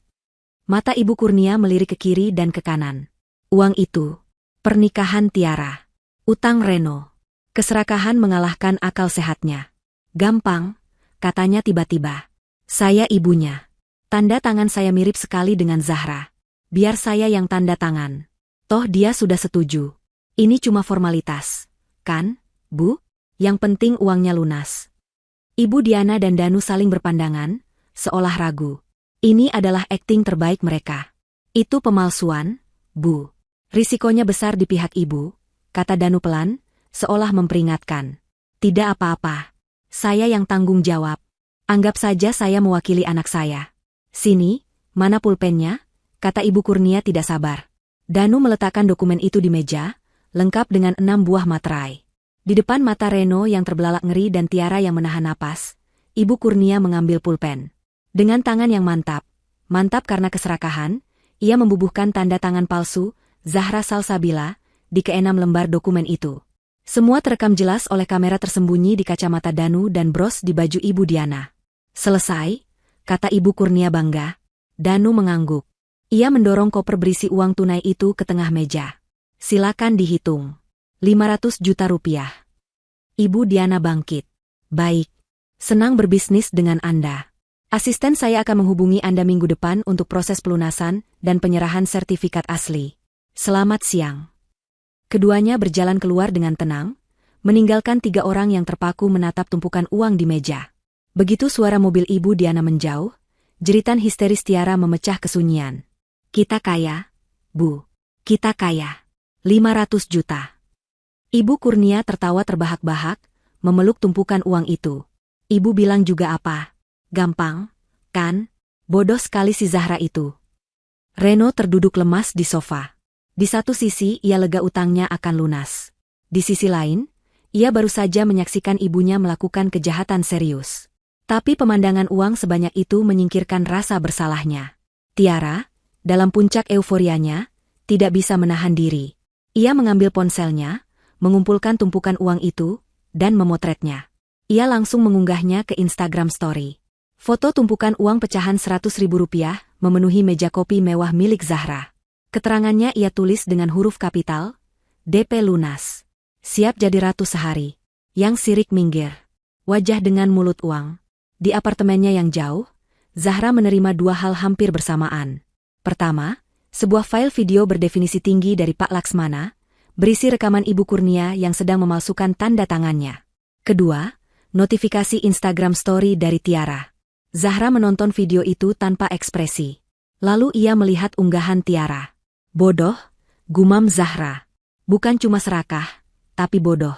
Mata Ibu Kurnia melirik ke kiri dan ke kanan. Uang itu. Pernikahan Tiara. Utang Reno. Keserakahan mengalahkan akal sehatnya. Gampang, katanya tiba-tiba. Saya ibunya. Tanda tangan saya mirip sekali dengan Zahra. Biar saya yang tanda tangan. Toh dia sudah setuju. Ini cuma formalitas. Kan, Bu? Yang penting uangnya lunas. Ibu Diana dan Danu saling berpandangan, seolah ragu. Ini adalah akting terbaik mereka. Itu pemalsuan, Bu. Risikonya besar di pihak ibu, kata Danu pelan, seolah memperingatkan. Tidak apa-apa. Saya yang tanggung jawab. Anggap saja saya mewakili anak saya. Sini, mana pulpennya? Kata Ibu Kurnia tidak sabar. Danu meletakkan dokumen itu di meja, lengkap dengan 6 buah materai. Di depan mata Reno yang terbelalak ngeri dan Tiara yang menahan napas, Ibu Kurnia mengambil pulpen. Dengan tangan yang mantap karena keserakahan, ia membubuhkan tanda tangan palsu, Zahra Salsabila, di ke-6 lembar dokumen itu. Semua terekam jelas oleh kamera tersembunyi di kacamata Danu dan bros di baju Ibu Diana. Selesai, kata Ibu Kurnia bangga. Danu mengangguk. Ia mendorong koper berisi uang tunai itu ke tengah meja. Silakan dihitung. 500 juta rupiah. Ibu Diana bangkit. Baik. Senang berbisnis dengan Anda. Asisten saya akan menghubungi Anda minggu depan untuk proses pelunasan dan penyerahan sertifikat asli. Selamat siang. Keduanya berjalan keluar dengan tenang, meninggalkan 3 orang yang terpaku menatap tumpukan uang di meja. Begitu suara mobil Ibu Diana menjauh, jeritan histeris Tiara memecah kesunyian. Kita kaya, Bu. Kita kaya. 500 juta. Ibu Kurnia tertawa terbahak-bahak, memeluk tumpukan uang itu. Ibu bilang juga apa? Gampang, kan? Bodoh sekali si Zahra itu. Reno terduduk lemas di sofa. Di satu sisi ia lega utangnya akan lunas. Di sisi lain, ia baru saja menyaksikan ibunya melakukan kejahatan serius. Tapi pemandangan uang sebanyak itu menyingkirkan rasa bersalahnya. Tiara, dalam puncak euforianya, tidak bisa menahan diri. Ia mengambil ponselnya, mengumpulkan tumpukan uang itu, dan memotretnya. Ia langsung mengunggahnya ke Instagram Story. Foto tumpukan uang pecahan 100.000 rupiah memenuhi meja kopi mewah milik Zahra. Keterangannya ia tulis dengan huruf kapital, DP lunas. Siap jadi ratu sehari. Yang sirik minggir. Wajah dengan mulut uang. Di apartemennya yang jauh, Zahra menerima 2 hal hampir bersamaan. Pertama, sebuah file video berdefinisi tinggi dari Pak Laksmana, berisi rekaman Ibu Kurnia yang sedang memalsukan tanda tangannya. Kedua, notifikasi Instagram Story dari Tiara. Zahra menonton video itu tanpa ekspresi. Lalu ia melihat unggahan Tiara. Bodoh, gumam Zahra. Bukan cuma serakah, tapi bodoh.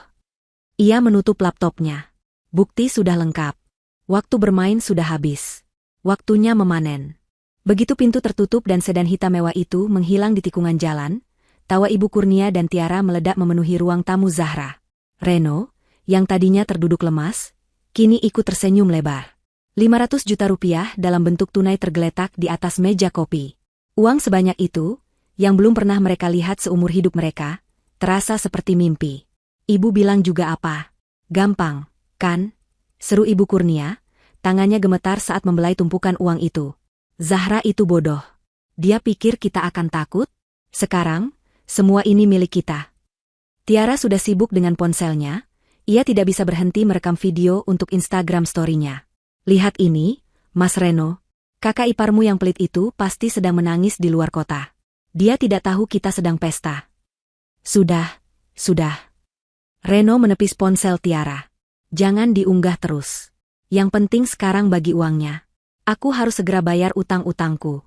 Ia menutup laptopnya. Bukti sudah lengkap. Waktu bermain sudah habis. Waktunya memanen. Begitu pintu tertutup dan sedan hitam mewah itu menghilang di tikungan jalan, tawa Ibu Kurnia dan Tiara meledak memenuhi ruang tamu Zahra. Reno, yang tadinya terduduk lemas, kini ikut tersenyum lebar. 500 juta rupiah dalam bentuk tunai tergeletak di atas meja kopi. Uang sebanyak itu, yang belum pernah mereka lihat seumur hidup mereka, terasa seperti mimpi. Ibu bilang juga apa? Gampang, kan? Seru Ibu Kurnia, tangannya gemetar saat membelai tumpukan uang itu. Zahra itu bodoh. Dia pikir kita akan takut? Sekarang, semua ini milik kita. Tiara sudah sibuk dengan ponselnya, ia tidak bisa berhenti merekam video untuk Instagram story-nya. Lihat ini, Mas Reno. Kakak iparmu yang pelit itu pasti sedang menangis di luar kota. Dia tidak tahu kita sedang pesta. Sudah. Reno menepis ponsel Tiara. Jangan diunggah terus. Yang penting sekarang bagi uangnya. Aku harus segera bayar utang-utangku.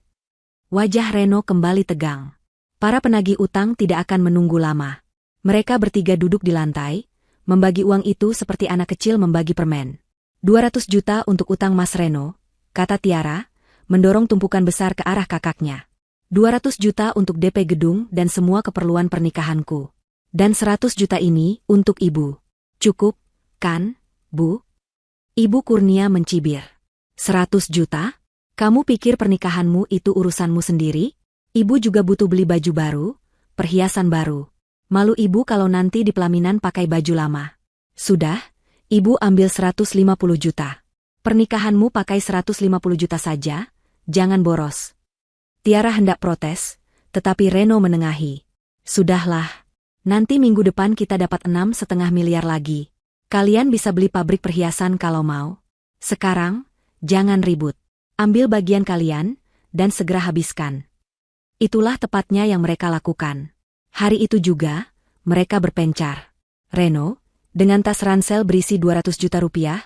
Wajah Reno kembali tegang. Para penagih utang tidak akan menunggu lama. Mereka bertiga duduk di lantai, membagi uang itu seperti anak kecil membagi permen. 200 juta untuk utang Mas Reno, kata Tiara, mendorong tumpukan besar ke arah kakaknya. 200 juta untuk DP gedung dan semua keperluan pernikahanku. Dan 100 juta ini untuk ibu. Cukup, kan, Bu? Ibu Kurnia mencibir. 100 juta? Kamu pikir pernikahanmu itu urusanmu sendiri? Ibu juga butuh beli baju baru, perhiasan baru. Malu ibu kalau nanti di pelaminan pakai baju lama. Sudah, ibu ambil 150 juta. Pernikahanmu pakai 150 juta saja, jangan boros. Tiara hendak protes, tetapi Reno menengahi. Sudahlah, nanti minggu depan kita dapat 6,5 miliar lagi. Kalian bisa beli pabrik perhiasan kalau mau. Sekarang, jangan ribut. Ambil bagian kalian, dan segera habiskan. Itulah tepatnya yang mereka lakukan. Hari itu juga, mereka berpencar. Reno, dengan tas ransel berisi 200 juta rupiah,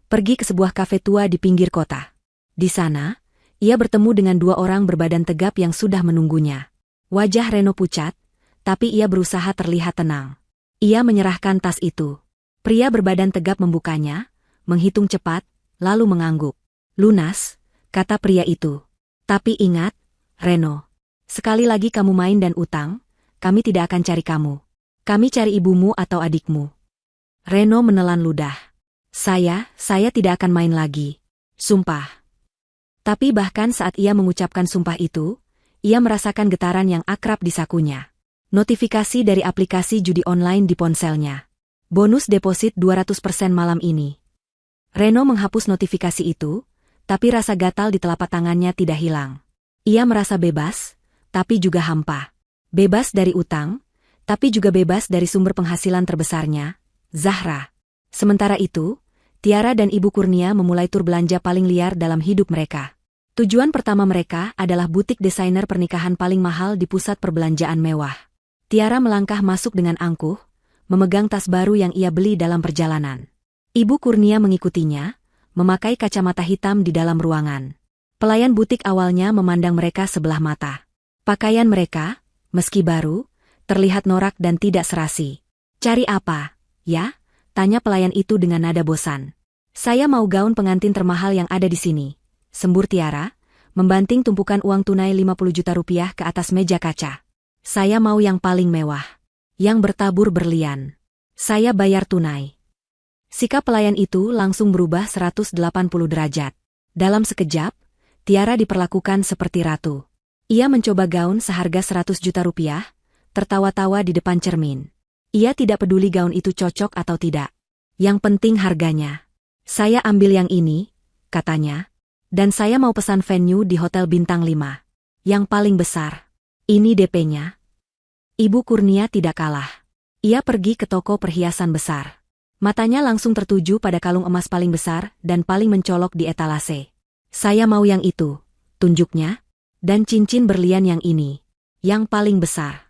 pergi ke sebuah kafe tua di pinggir kota. Di sana, ia bertemu dengan dua orang berbadan tegap yang sudah menunggunya. Wajah Reno pucat, tapi ia berusaha terlihat tenang. Ia menyerahkan tas itu. Pria berbadan tegap membukanya, menghitung cepat, lalu mengangguk. Lunas, kata pria itu. Tapi ingat, Reno. Sekali lagi kamu main dan utang, kami tidak akan cari kamu. Kami cari ibumu atau adikmu. Reno menelan ludah. Saya tidak akan main lagi. Sumpah. Tapi bahkan saat ia mengucapkan sumpah itu, ia merasakan getaran yang akrab di sakunya. Notifikasi dari aplikasi judi online di ponselnya. Bonus deposit 200% malam ini. Reno menghapus notifikasi itu, tapi rasa gatal di telapak tangannya tidak hilang. Ia merasa bebas, tapi juga hampa. Bebas dari utang, tapi juga bebas dari sumber penghasilan terbesarnya, Zahra. Sementara itu, Tiara dan Ibu Kurnia memulai tur belanja paling liar dalam hidup mereka. Tujuan pertama mereka adalah butik desainer pernikahan paling mahal di pusat perbelanjaan mewah. Tiara melangkah masuk dengan angkuh, memegang tas baru yang ia beli dalam perjalanan. Ibu Kurnia mengikutinya, memakai kacamata hitam di dalam ruangan. Pelayan butik awalnya memandang mereka sebelah mata. Pakaian mereka, meski baru, terlihat norak dan tidak serasi. Cari apa, ya? Tanya pelayan itu dengan nada bosan. Saya mau gaun pengantin termahal yang ada di sini, sembur Tiara, membanting tumpukan uang tunai 50 juta rupiah ke atas meja kaca. Saya mau yang paling mewah, yang bertabur berlian. Saya bayar tunai. Sikap pelayan itu langsung berubah 180 derajat. Dalam sekejap, Tiara diperlakukan seperti ratu. Ia mencoba gaun seharga 100 juta rupiah, tertawa-tawa di depan cermin. Ia tidak peduli gaun itu cocok atau tidak. Yang penting harganya. Saya ambil yang ini, katanya. Dan saya mau pesan venue di Hotel Bintang 5. Yang paling besar. Ini DP-nya. Ibu Kurnia tidak kalah. Ia pergi ke toko perhiasan besar. Matanya langsung tertuju pada kalung emas paling besar dan paling mencolok di etalase. Saya mau yang itu, tunjuknya. Dan cincin berlian yang ini, yang paling besar.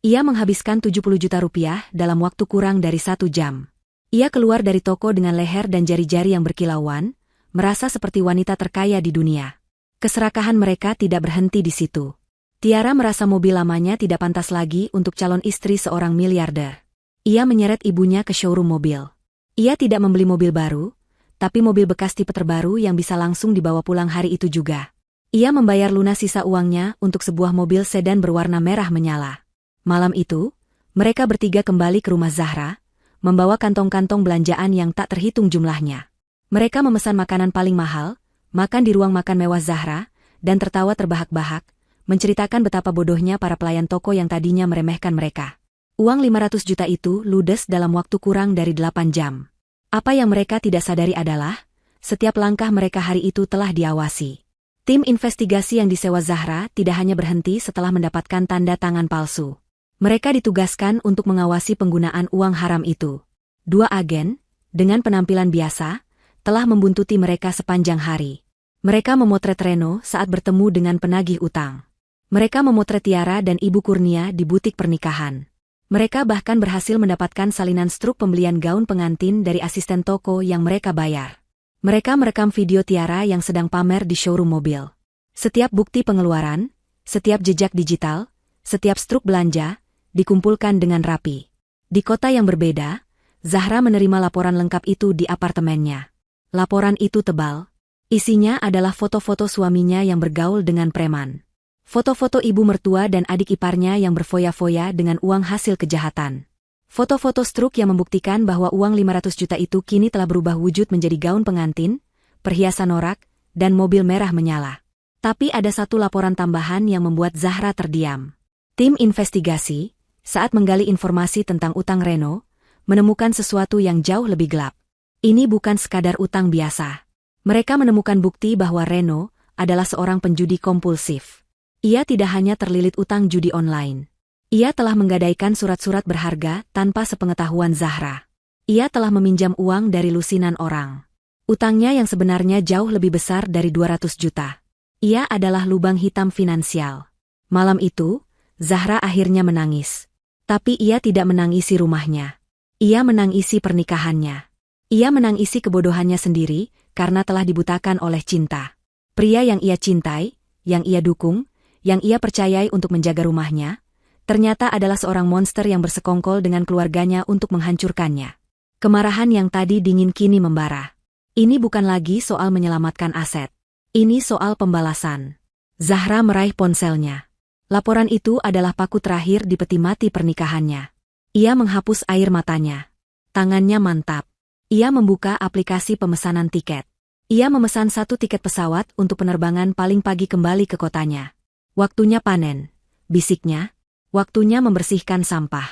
Ia menghabiskan 70 juta rupiah dalam waktu kurang dari 1 jam. Ia keluar dari toko dengan leher dan jari-jari yang berkilauan, merasa seperti wanita terkaya di dunia. Keserakahan mereka tidak berhenti di situ. Tiara merasa mobil lamanya tidak pantas lagi untuk calon istri seorang miliarder. Ia menyeret ibunya ke showroom mobil. Ia tidak membeli mobil baru, tapi mobil bekas tipe terbaru yang bisa langsung dibawa pulang hari itu juga. Ia membayar lunas sisa uangnya untuk sebuah mobil sedan berwarna merah menyala. Malam itu, mereka bertiga kembali ke rumah Zahra, membawa kantong-kantong belanjaan yang tak terhitung jumlahnya. Mereka memesan makanan paling mahal, makan di ruang makan mewah Zahra, dan tertawa terbahak-bahak, menceritakan betapa bodohnya para pelayan toko yang tadinya meremehkan mereka. Uang 500 juta itu ludes dalam waktu kurang dari 8 jam. Apa yang mereka tidak sadari adalah, setiap langkah mereka hari itu telah diawasi. Tim investigasi yang disewa Zahra tidak hanya berhenti setelah mendapatkan tanda tangan palsu. Mereka ditugaskan untuk mengawasi penggunaan uang haram itu. 2 agen, dengan penampilan biasa, telah membuntuti mereka sepanjang hari. Mereka memotret Reno saat bertemu dengan penagih utang. Mereka memotret Tiara dan Ibu Kurnia di butik pernikahan. Mereka bahkan berhasil mendapatkan salinan struk pembelian gaun pengantin dari asisten toko yang mereka bayar. Mereka merekam video Tiara yang sedang pamer di showroom mobil. Setiap bukti pengeluaran, setiap jejak digital, Setiap struk belanja dikumpulkan dengan rapi. Di kota yang berbeda, Zahra menerima laporan lengkap itu di apartemennya. Laporan itu tebal. Isinya adalah foto-foto suaminya yang bergaul dengan preman. Foto-foto ibu mertua dan adik iparnya yang berfoya-foya dengan uang hasil kejahatan. Foto-foto struk yang membuktikan bahwa uang 500 juta itu kini telah berubah wujud menjadi gaun pengantin, perhiasan norak, dan mobil merah menyala. Tapi ada satu laporan tambahan yang membuat Zahra terdiam. Tim investigasi, saat menggali informasi tentang utang Reno, menemukan sesuatu yang jauh lebih gelap. Ini bukan sekadar utang biasa. Mereka menemukan bukti bahwa Reno adalah seorang penjudi kompulsif. Ia tidak hanya terlilit utang judi online. Ia telah menggadaikan surat-surat berharga tanpa sepengetahuan Zahra. Ia telah meminjam uang dari lusinan orang. Utangnya yang sebenarnya jauh lebih besar dari 200 juta. Ia adalah lubang hitam finansial. Malam itu, Zahra akhirnya menangis. Tapi ia tidak menangisi rumahnya. Ia menangisi pernikahannya. Ia menangisi kebodohannya sendiri karena telah dibutakan oleh cinta. Pria yang ia cintai, yang ia dukung, yang ia percayai untuk menjaga rumahnya, ternyata adalah seorang monster yang bersekongkol dengan keluarganya untuk menghancurkannya. Kemarahan yang tadi dingin kini membara. Ini bukan lagi soal menyelamatkan aset. Ini soal pembalasan. Zahra meraih ponselnya. Laporan itu adalah paku terakhir di peti mati pernikahannya. Ia menghapus air matanya. Tangannya mantap. Ia membuka aplikasi pemesanan tiket. Ia memesan 1 tiket pesawat untuk penerbangan paling pagi kembali ke kotanya. Waktunya panen, bisiknya. Waktunya membersihkan sampah.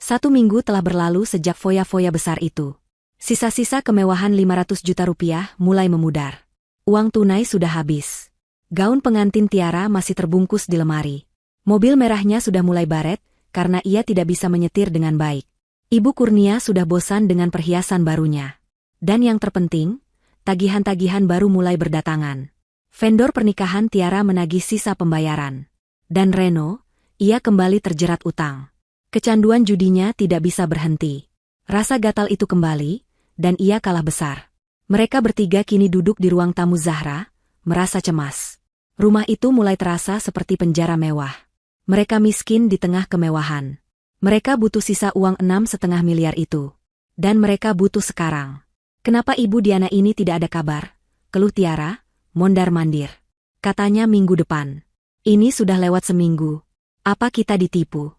1 minggu telah berlalu sejak foya-foya besar itu. Sisa-sisa kemewahan 500 juta rupiah mulai memudar. Uang tunai sudah habis. Gaun pengantin Tiara masih terbungkus di lemari. Mobil merahnya sudah mulai baret, karena ia tidak bisa menyetir dengan baik. Ibu Kurnia sudah bosan dengan perhiasan barunya. Dan yang terpenting, tagihan-tagihan baru mulai berdatangan. Vendor pernikahan Tiara menagih sisa pembayaran. Dan Reno, ia kembali terjerat utang. Kecanduan judinya tidak bisa berhenti. Rasa gatal itu kembali, dan ia kalah besar. Mereka bertiga kini duduk di ruang tamu Zahra, merasa cemas. Rumah itu mulai terasa seperti penjara mewah. Mereka miskin di tengah kemewahan. Mereka butuh sisa uang 6,5 miliar itu. Dan mereka butuh sekarang. Kenapa Ibu Diana ini tidak ada kabar? Keluh Tiara, mondar-mandir. Katanya minggu depan. Ini sudah lewat seminggu. Apa kita ditipu?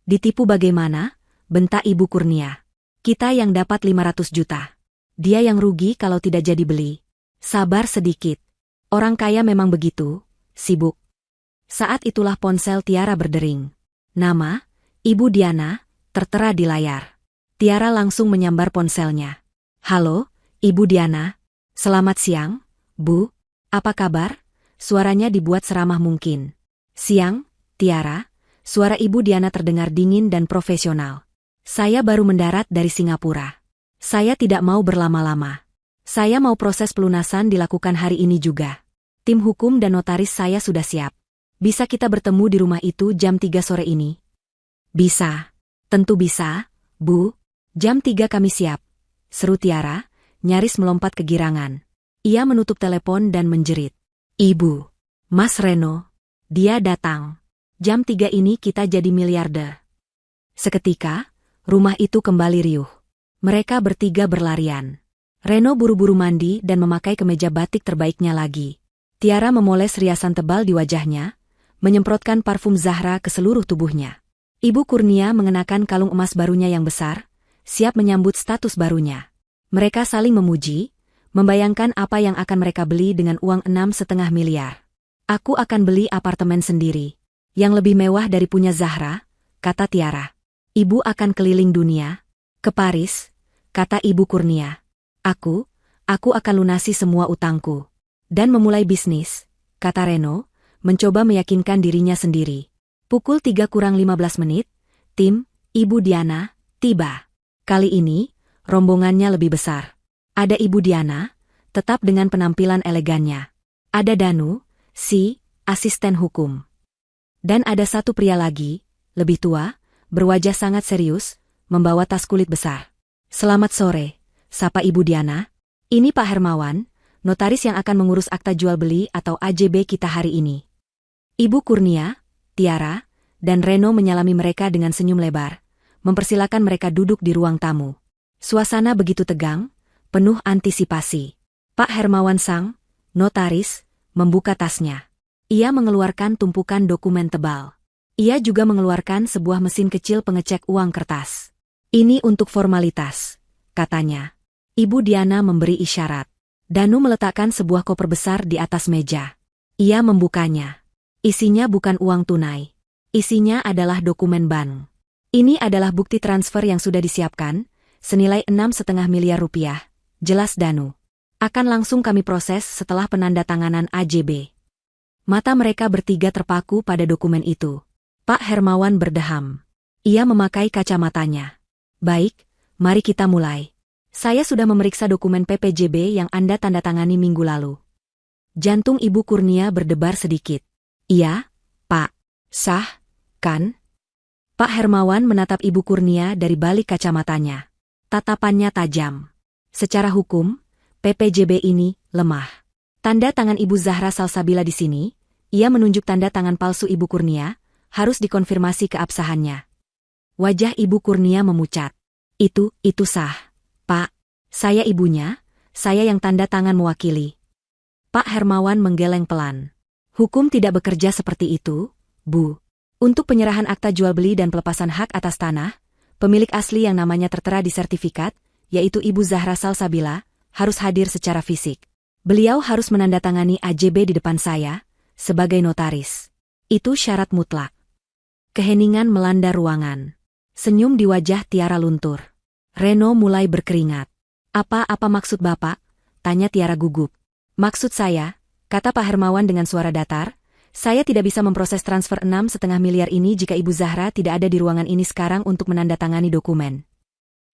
Ditipu bagaimana? Bentak Ibu Kurnia. Kita yang dapat 500 juta. Dia yang rugi kalau tidak jadi beli. Sabar sedikit. Orang kaya memang begitu, sibuk. Saat itulah ponsel Tiara berdering. Nama, Ibu Diana, tertera di layar. Tiara langsung menyambar ponselnya. Halo, Ibu Diana. Selamat siang, Bu. Apa kabar? Suaranya dibuat seramah mungkin. Siang, Tiara. Suara Ibu Diana terdengar dingin dan profesional. Saya baru mendarat dari Singapura. Saya tidak mau berlama-lama. Saya mau proses pelunasan dilakukan hari ini juga. Tim hukum dan notaris saya sudah siap. Bisa kita bertemu di rumah itu jam 3 sore ini? Bisa. Tentu bisa, Bu. Jam 3 kami siap. Seru Tiara, nyaris melompat kegirangan. Ia menutup telepon dan menjerit. Ibu. Mas Reno. Dia datang. Jam 3 ini kita jadi miliarder. Seketika, rumah itu kembali riuh. Mereka bertiga berlarian. Reno buru-buru mandi dan memakai kemeja batik terbaiknya lagi. Tiara memoles riasan tebal di wajahnya, menyemprotkan parfum Zahra ke seluruh tubuhnya. Ibu Kurnia mengenakan kalung emas barunya yang besar, siap menyambut status barunya. Mereka saling memuji, membayangkan apa yang akan mereka beli dengan uang 6,5 miliar. Aku akan beli apartemen sendiri, yang lebih mewah dari punya Zahra, kata Tiara. Ibu akan keliling dunia, ke Paris, kata Ibu Kurnia. Aku akan lunasi semua utangku. Dan memulai bisnis, kata Reno, mencoba meyakinkan dirinya sendiri. Pukul 3:15, tim Ibu Diana tiba. Kali ini, rombongannya lebih besar. Ada Ibu Diana, tetap dengan penampilan elegannya. Ada Danu, si asisten hukum. Dan ada satu pria lagi, lebih tua, berwajah sangat serius, membawa tas kulit besar. Selamat sore, sapa Ibu Diana. Ini Pak Hermawan, notaris yang akan mengurus akta jual beli atau AJB kita hari ini. Ibu Kurnia, Tiara, dan Reno menyalami mereka dengan senyum lebar, mempersilakan mereka duduk di ruang tamu. Suasana begitu tegang, penuh antisipasi. Pak Hermawan Sang, notaris, membuka tasnya. Ia mengeluarkan tumpukan dokumen tebal. Ia juga mengeluarkan sebuah mesin kecil pengecek uang kertas. Ini untuk formalitas, katanya. Ibu Diana memberi isyarat. Danu meletakkan sebuah koper besar di atas meja. Ia membukanya. Isinya bukan uang tunai. Isinya adalah dokumen bank. Ini adalah bukti transfer yang sudah disiapkan, senilai 6,5 miliar rupiah, jelas Danu. Akan langsung kami proses setelah penandatanganan AJB. Mata mereka bertiga terpaku pada dokumen itu. Pak Hermawan berdeham. Ia memakai kacamatanya. Baik, mari kita mulai. Saya sudah memeriksa dokumen PPJB yang Anda tandatangani minggu lalu. Jantung Ibu Kurnia berdebar sedikit. Iya, Pak. Sah, kan? Pak Hermawan menatap Ibu Kurnia dari balik kacamatanya. Tatapannya tajam. Secara hukum, PPJB ini lemah. Tanda tangan Ibu Zahra Salsabila di sini, ia menunjuk tanda tangan palsu Ibu Kurnia, harus dikonfirmasi keabsahannya. Wajah Ibu Kurnia memucat. Itu sah. Pak, saya ibunya, saya yang tanda tangan mewakili. Pak Hermawan menggeleng pelan. Hukum tidak bekerja seperti itu, Bu. Untuk penyerahan akta jual beli dan pelepasan hak atas tanah, pemilik asli yang namanya tertera di sertifikat, yaitu Ibu Zahra Salsabila, harus hadir secara fisik. Beliau harus menandatangani AJB di depan saya, sebagai notaris. Itu syarat mutlak. Keheningan melanda ruangan. Senyum di wajah Tiara luntur. Reno mulai berkeringat. Apa maksud Bapak? Tanya Tiara gugup. Maksud saya, kata Pak Hermawan dengan suara datar, saya tidak bisa memproses transfer 6,5 miliar ini jika Ibu Zahra tidak ada di ruangan ini sekarang untuk menandatangani dokumen.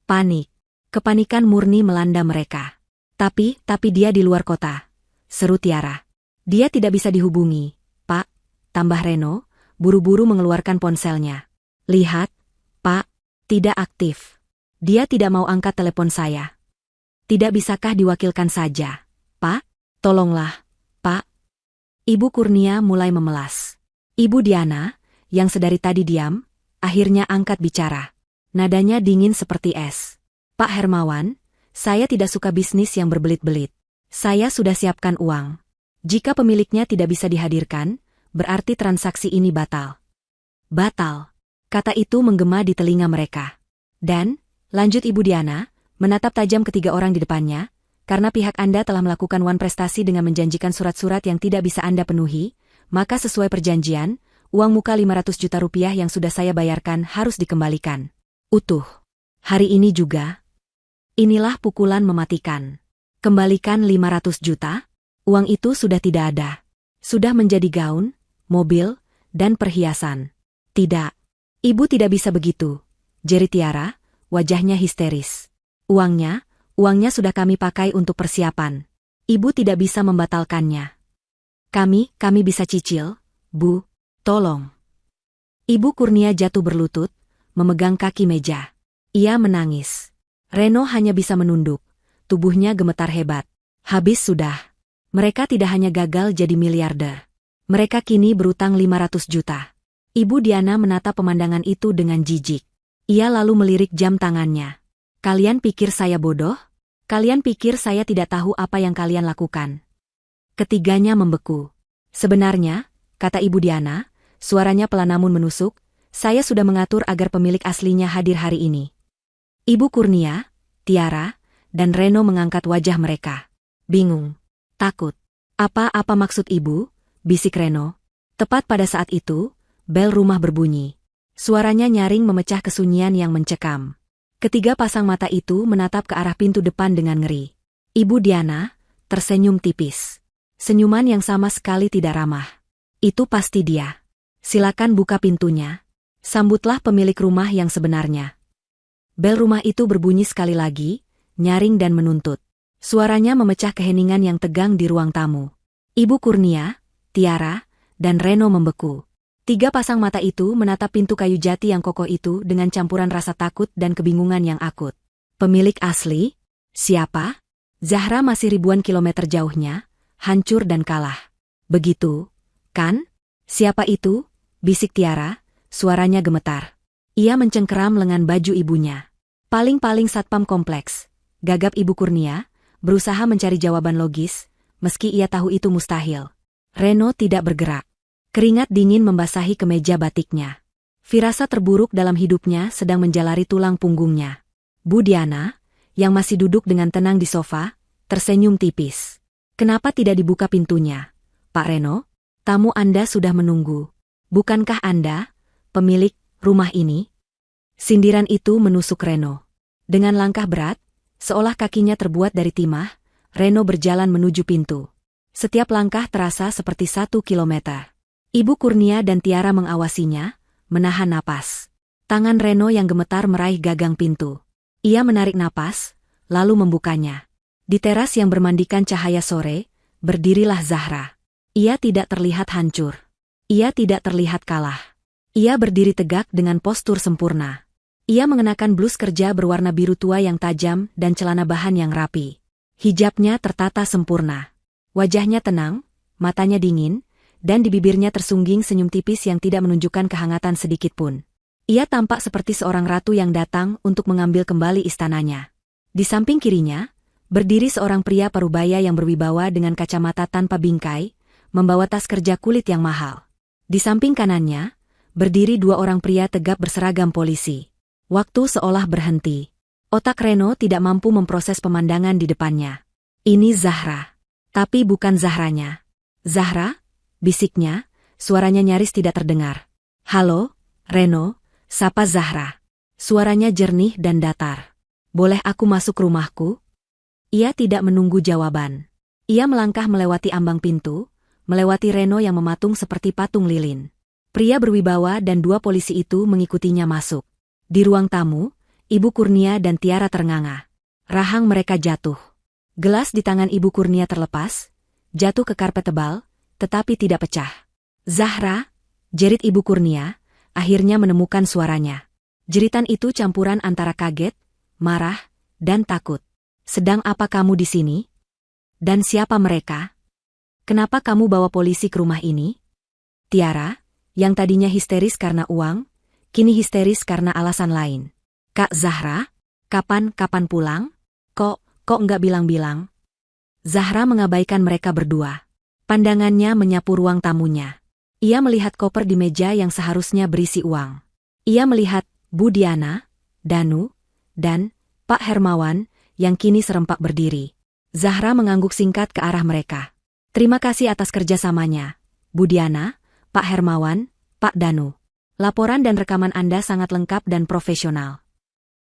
Panik. Kepanikan murni melanda mereka. Tapi dia di luar kota. Seru Tiara. Dia tidak bisa dihubungi, Pak, tambah Reno, buru-buru mengeluarkan ponselnya. Lihat, Pak, tidak aktif. Dia tidak mau angkat telepon saya. Tidak bisakah diwakilkan saja, Pak? Tolonglah, Pak. Ibu Kurnia mulai memelas. Ibu Diana, yang sedari tadi diam, akhirnya angkat bicara. Nadanya dingin seperti es. Pak Hermawan, saya tidak suka bisnis yang berbelit-belit. Saya sudah siapkan uang. Jika pemiliknya tidak bisa dihadirkan, berarti transaksi ini batal. Batal. Kata itu menggema di telinga mereka. Dan, lanjut Ibu Diana, menatap tajam ketiga orang di depannya, karena pihak Anda telah melakukan prestasi dengan menjanjikan surat-surat yang tidak bisa Anda penuhi, maka sesuai perjanjian, uang muka 500 juta rupiah yang sudah saya bayarkan harus dikembalikan. Utuh. Hari ini juga. Inilah pukulan mematikan. Kembalikan 500 juta? Uang itu sudah tidak ada. Sudah menjadi gaun, mobil, dan perhiasan. Tidak. Ibu tidak bisa begitu. Jeri Tiara, wajahnya histeris. Uangnya sudah kami pakai untuk persiapan. Ibu tidak bisa membatalkannya. Kami bisa cicil, Bu, tolong. Ibu Kurnia jatuh berlutut, memegang kaki meja. Ia menangis. Reno hanya bisa menunduk, tubuhnya gemetar hebat. Habis sudah. Mereka tidak hanya gagal jadi miliarder. Mereka kini berutang 500 juta. Ibu Diana menatap pemandangan itu dengan jijik. Ia lalu melirik jam tangannya. Kalian pikir saya bodoh? Kalian pikir saya tidak tahu apa yang kalian lakukan? Ketiganya membeku. Sebenarnya, kata Ibu Diana, suaranya pelan namun menusuk, saya sudah mengatur agar pemilik aslinya hadir hari ini. Ibu Kurnia, Tiara, dan Reno mengangkat wajah mereka. Bingung. Takut. Apa maksud Ibu? Bisik Reno. Tepat pada saat itu, bel rumah berbunyi. Suaranya nyaring memecah kesunyian yang mencekam. Ketiga pasang mata itu menatap ke arah pintu depan dengan ngeri. Ibu Diana tersenyum tipis. Senyuman yang sama sekali tidak ramah. Itu pasti dia. Silakan buka pintunya. Sambutlah pemilik rumah yang sebenarnya. Bel rumah itu berbunyi sekali lagi, nyaring dan menuntut. Suaranya memecah keheningan yang tegang di ruang tamu. Ibu Kurnia, Tiara, dan Reno membeku. Tiga pasang mata itu menatap pintu kayu jati yang kokoh itu dengan campuran rasa takut dan kebingungan yang akut. Pemilik asli? Siapa? Zahra masih ribuan kilometer jauhnya, hancur dan kalah. Begitu, kan? Siapa itu? Bisik Tiara, suaranya gemetar. Ia mencengkeram lengan baju ibunya. Paling-paling satpam kompleks, gagap Ibu Kurnia, berusaha mencari jawaban logis, meski ia tahu itu mustahil. Reno tidak bergerak. Keringat dingin membasahi kemeja batiknya. Firasat terburuk dalam hidupnya sedang menjalari tulang punggungnya. Bu Diana, yang masih duduk dengan tenang di sofa, tersenyum tipis. Kenapa tidak dibuka pintunya? Pak Reno, tamu Anda sudah menunggu. Bukankah Anda pemilik rumah ini? Sindiran itu menusuk Reno. Dengan langkah berat, seolah kakinya terbuat dari timah, Reno berjalan menuju pintu. Setiap langkah terasa seperti 1 kilometer. Ibu Kurnia dan Tiara mengawasinya, menahan napas. Tangan Reno yang gemetar meraih gagang pintu. Ia menarik napas, lalu membukanya. Di teras yang bermandikan cahaya sore, berdirilah Zahra. Ia tidak terlihat hancur. Ia tidak terlihat kalah. Ia berdiri tegak dengan postur sempurna. Ia mengenakan blus kerja berwarna biru tua yang tajam dan celana bahan yang rapi. Hijabnya tertata sempurna. Wajahnya tenang, matanya dingin, dan di bibirnya tersungging senyum tipis yang tidak menunjukkan kehangatan sedikitpun. Ia tampak seperti seorang ratu yang datang untuk mengambil kembali istananya. Di samping kirinya, berdiri seorang pria parubaya yang berwibawa dengan kacamata tanpa bingkai, membawa tas kerja kulit yang mahal. Di samping kanannya, berdiri 2 orang pria tegap berseragam polisi. Waktu seolah berhenti. Otak Reno tidak mampu memproses pemandangan di depannya. Ini Zahra. Tapi bukan Zahranya. Zahra? Bisiknya, suaranya nyaris tidak terdengar. Halo, Reno, sapa Zahra. Suaranya jernih dan datar. Boleh aku masuk rumahku? Ia tidak menunggu jawaban. Ia melangkah melewati ambang pintu, melewati Reno yang mematung seperti patung lilin. Pria berwibawa dan 2 polisi itu mengikutinya masuk. Di ruang tamu, Ibu Kurnia dan Tiara ternganga. Rahang mereka jatuh. Gelas di tangan Ibu Kurnia terlepas, jatuh ke karpet tebal, tetapi tidak pecah. Zahra, jerit Ibu Kurnia, akhirnya menemukan suaranya. Jeritan itu campuran antara kaget, marah, dan takut. Sedang apa kamu di sini? Dan siapa mereka? Kenapa kamu bawa polisi ke rumah ini? Tiara, yang tadinya histeris karena uang, kini histeris karena alasan lain. Kak Zahra, kapan pulang? Kok nggak bilang-bilang? Zahra mengabaikan mereka berdua. Pandangannya menyapu ruang tamunya. Ia melihat koper di meja yang seharusnya berisi uang. Ia melihat Bu Diana, Danu, dan Pak Hermawan yang kini serempak berdiri. Zahra mengangguk singkat ke arah mereka. Terima kasih atas kerjasamanya, Bu Diana, Pak Hermawan, Pak Danu. Laporan dan rekaman Anda sangat lengkap dan profesional.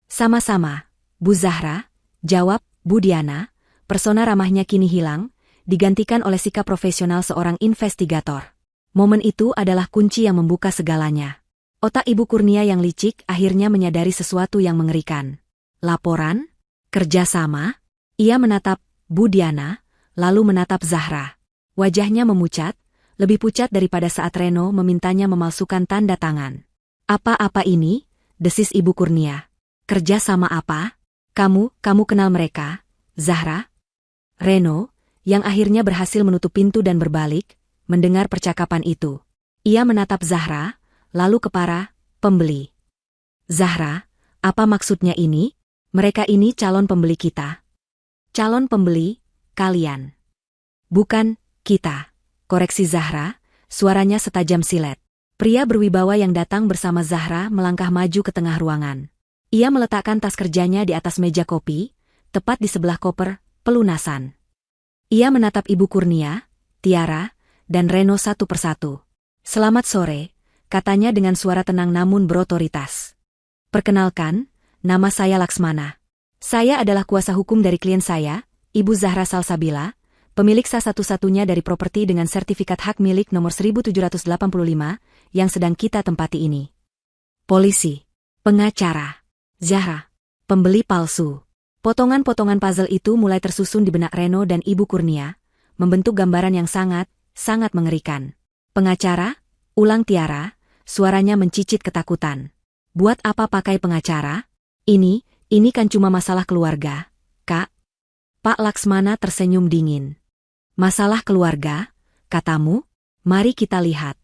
Sama-sama, Bu Zahra, jawab Bu Diana. Persona ramahnya kini hilang, digantikan oleh sikap profesional seorang investigator. Momen itu adalah kunci yang membuka segalanya. Otak Ibu Kurnia yang licik akhirnya menyadari sesuatu yang mengerikan. Laporan? Kerjasama? Ia menatap Bu Diana, lalu menatap Zahra. Wajahnya memucat, lebih pucat daripada saat Reno memintanya memalsukan tanda tangan. Apa-apa ini? Desis Ibu Kurnia. Kerjasama apa? Kamu kenal mereka, Zahra? Reno, yang akhirnya berhasil menutup pintu dan berbalik, mendengar percakapan itu. Ia menatap Zahra, lalu ke para pembeli. Zahra, apa maksudnya ini? Mereka ini calon pembeli kita. Calon pembeli, kalian. Bukan, kita. Koreksi Zahra, suaranya setajam silet. Pria berwibawa yang datang bersama Zahra melangkah maju ke tengah ruangan. Ia meletakkan tas kerjanya di atas meja kopi, tepat di sebelah koper pelunasan. Ia menatap Ibu Kurnia, Tiara, dan Reno satu persatu. Selamat sore, katanya dengan suara tenang namun berotoritas. Perkenalkan, nama saya Laksmana. Saya adalah kuasa hukum dari klien saya, Ibu Zahra Salsabila, pemilik sah satu-satunya dari properti dengan sertifikat hak milik nomor 1785 yang sedang kita tempati ini. Polisi, pengacara, Zahra, pembeli palsu. Potongan-potongan puzzle itu mulai tersusun di benak Reno dan Ibu Kurnia, membentuk gambaran yang sangat mengerikan. Pengacara? Ulang Tiara, suaranya mencicit ketakutan. Buat apa pakai pengacara? Ini kan cuma masalah keluarga, Kak. Pak Laksmana tersenyum dingin. Masalah keluarga, katamu? Mari kita lihat.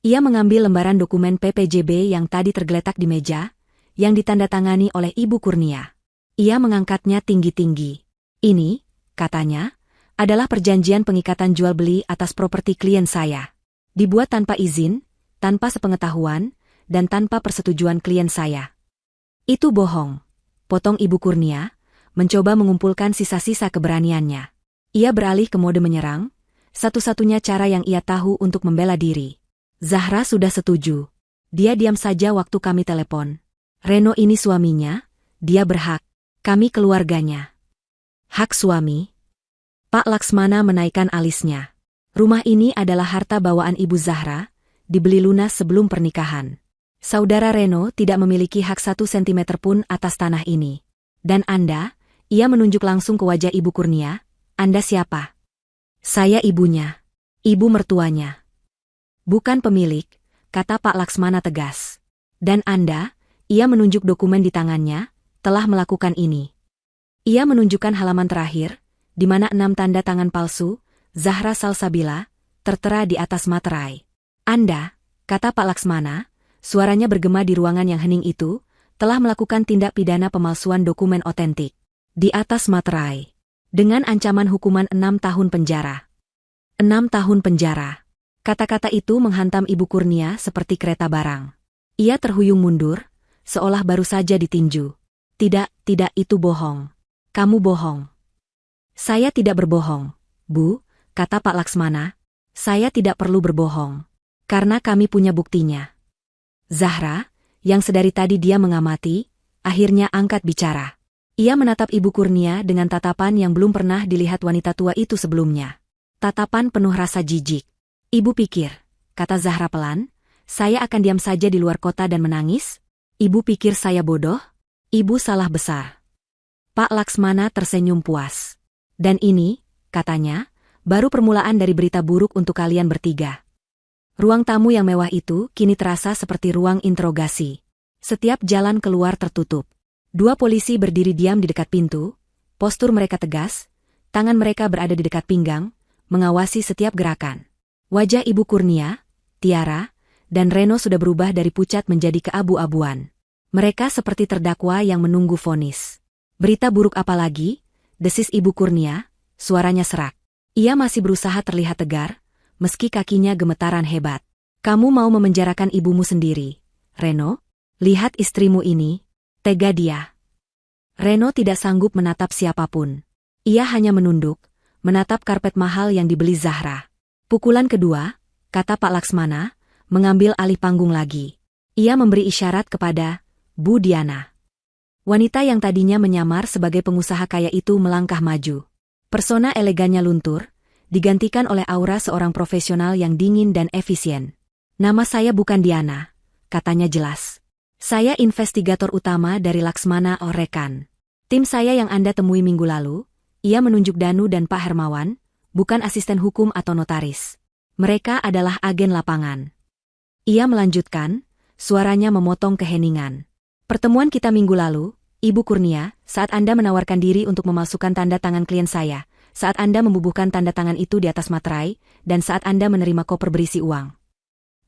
Ia mengambil lembaran dokumen PPJB yang tadi tergeletak di meja, yang ditandatangani oleh Ibu Kurnia. Ia mengangkatnya tinggi-tinggi. Ini, katanya, adalah perjanjian pengikatan jual-beli atas properti klien saya. Dibuat tanpa izin, tanpa sepengetahuan, dan tanpa persetujuan klien saya. Itu bohong, potong Ibu Kurnia, mencoba mengumpulkan sisa-sisa keberaniannya. Ia beralih ke mode menyerang, satu-satunya cara yang ia tahu untuk membela diri. Zahra sudah setuju. Dia diam saja waktu kami telepon. Reno ini suaminya, dia berhak. Kami keluarganya. Hak suami? Pak Laksmana menaikkan alisnya. Rumah ini adalah harta bawaan Ibu Zahra, dibeli lunas sebelum pernikahan. Saudara Reno tidak memiliki hak 1 sentimeter pun atas tanah ini. Dan Anda, ia menunjuk langsung ke wajah Ibu Kurnia, Anda siapa? Saya ibunya. Ibu mertuanya. Bukan pemilik, kata Pak Laksmana tegas. Dan Anda, ia menunjuk dokumen di tangannya, telah melakukan ini. Ia menunjukkan halaman terakhir, di mana 6 tanda tangan palsu, Zahra Salsabila, tertera di atas materai. Anda, kata Pak Laksmana, suaranya bergema di ruangan yang hening itu, telah melakukan tindak pidana pemalsuan dokumen otentik. Di atas materai. Dengan ancaman hukuman 6 tahun penjara. 6 tahun penjara. Kata-kata itu menghantam Ibu Kurnia seperti kereta barang. Ia terhuyung mundur, seolah baru saja ditinju. Tidak, itu bohong. Kamu bohong. Saya tidak berbohong, Bu, kata Pak Laksmana. Saya tidak perlu berbohong. Karena kami punya buktinya. Zahra, yang sedari tadi dia mengamati, akhirnya angkat bicara. Ia menatap Ibu Kurnia dengan tatapan yang belum pernah dilihat wanita tua itu sebelumnya. Tatapan penuh rasa jijik. Ibu pikir, kata Zahra pelan, saya akan diam saja di luar kota dan menangis? Ibu pikir saya bodoh? Ibu salah besar. Pak Laksmana tersenyum puas. Dan ini, katanya, baru permulaan dari berita buruk untuk kalian bertiga. Ruang tamu yang mewah itu kini terasa seperti ruang interogasi. Setiap jalan keluar tertutup. 2 polisi berdiri diam di dekat pintu, postur mereka tegas, tangan mereka berada di dekat pinggang, mengawasi setiap gerakan. Wajah Ibu Kurnia, Tiara, dan Reno sudah berubah dari pucat menjadi keabu-abuan. Mereka seperti terdakwa yang menunggu vonis. Berita buruk apa lagi? Desis Ibu Kurnia, suaranya serak. Ia masih berusaha terlihat tegar, meski kakinya gemetaran hebat. Kamu mau memenjarakan ibumu sendiri, Reno? Lihat istrimu ini, tega dia. Reno tidak sanggup menatap siapapun. Ia hanya menunduk, menatap karpet mahal yang dibeli Zahra. Pukulan kedua, kata Pak Laksmana, mengambil alih panggung lagi. Ia memberi isyarat kepada Bu Diana. Wanita yang tadinya menyamar sebagai pengusaha kaya itu melangkah maju. Persona elegannya luntur, digantikan oleh aura seorang profesional yang dingin dan efisien. Nama saya bukan Diana, katanya jelas. Saya investigator utama dari Laksmana Orekan. Tim saya yang Anda temui minggu lalu, ia menunjuk Danu dan Pak Hermawan, bukan asisten hukum atau notaris. Mereka adalah agen lapangan. Ia melanjutkan, suaranya memotong keheningan. Pertemuan kita minggu lalu, Ibu Kurnia, saat Anda menawarkan diri untuk memasukkan tanda tangan klien saya, saat Anda membubuhkan tanda tangan itu di atas materai, dan saat Anda menerima koper berisi uang.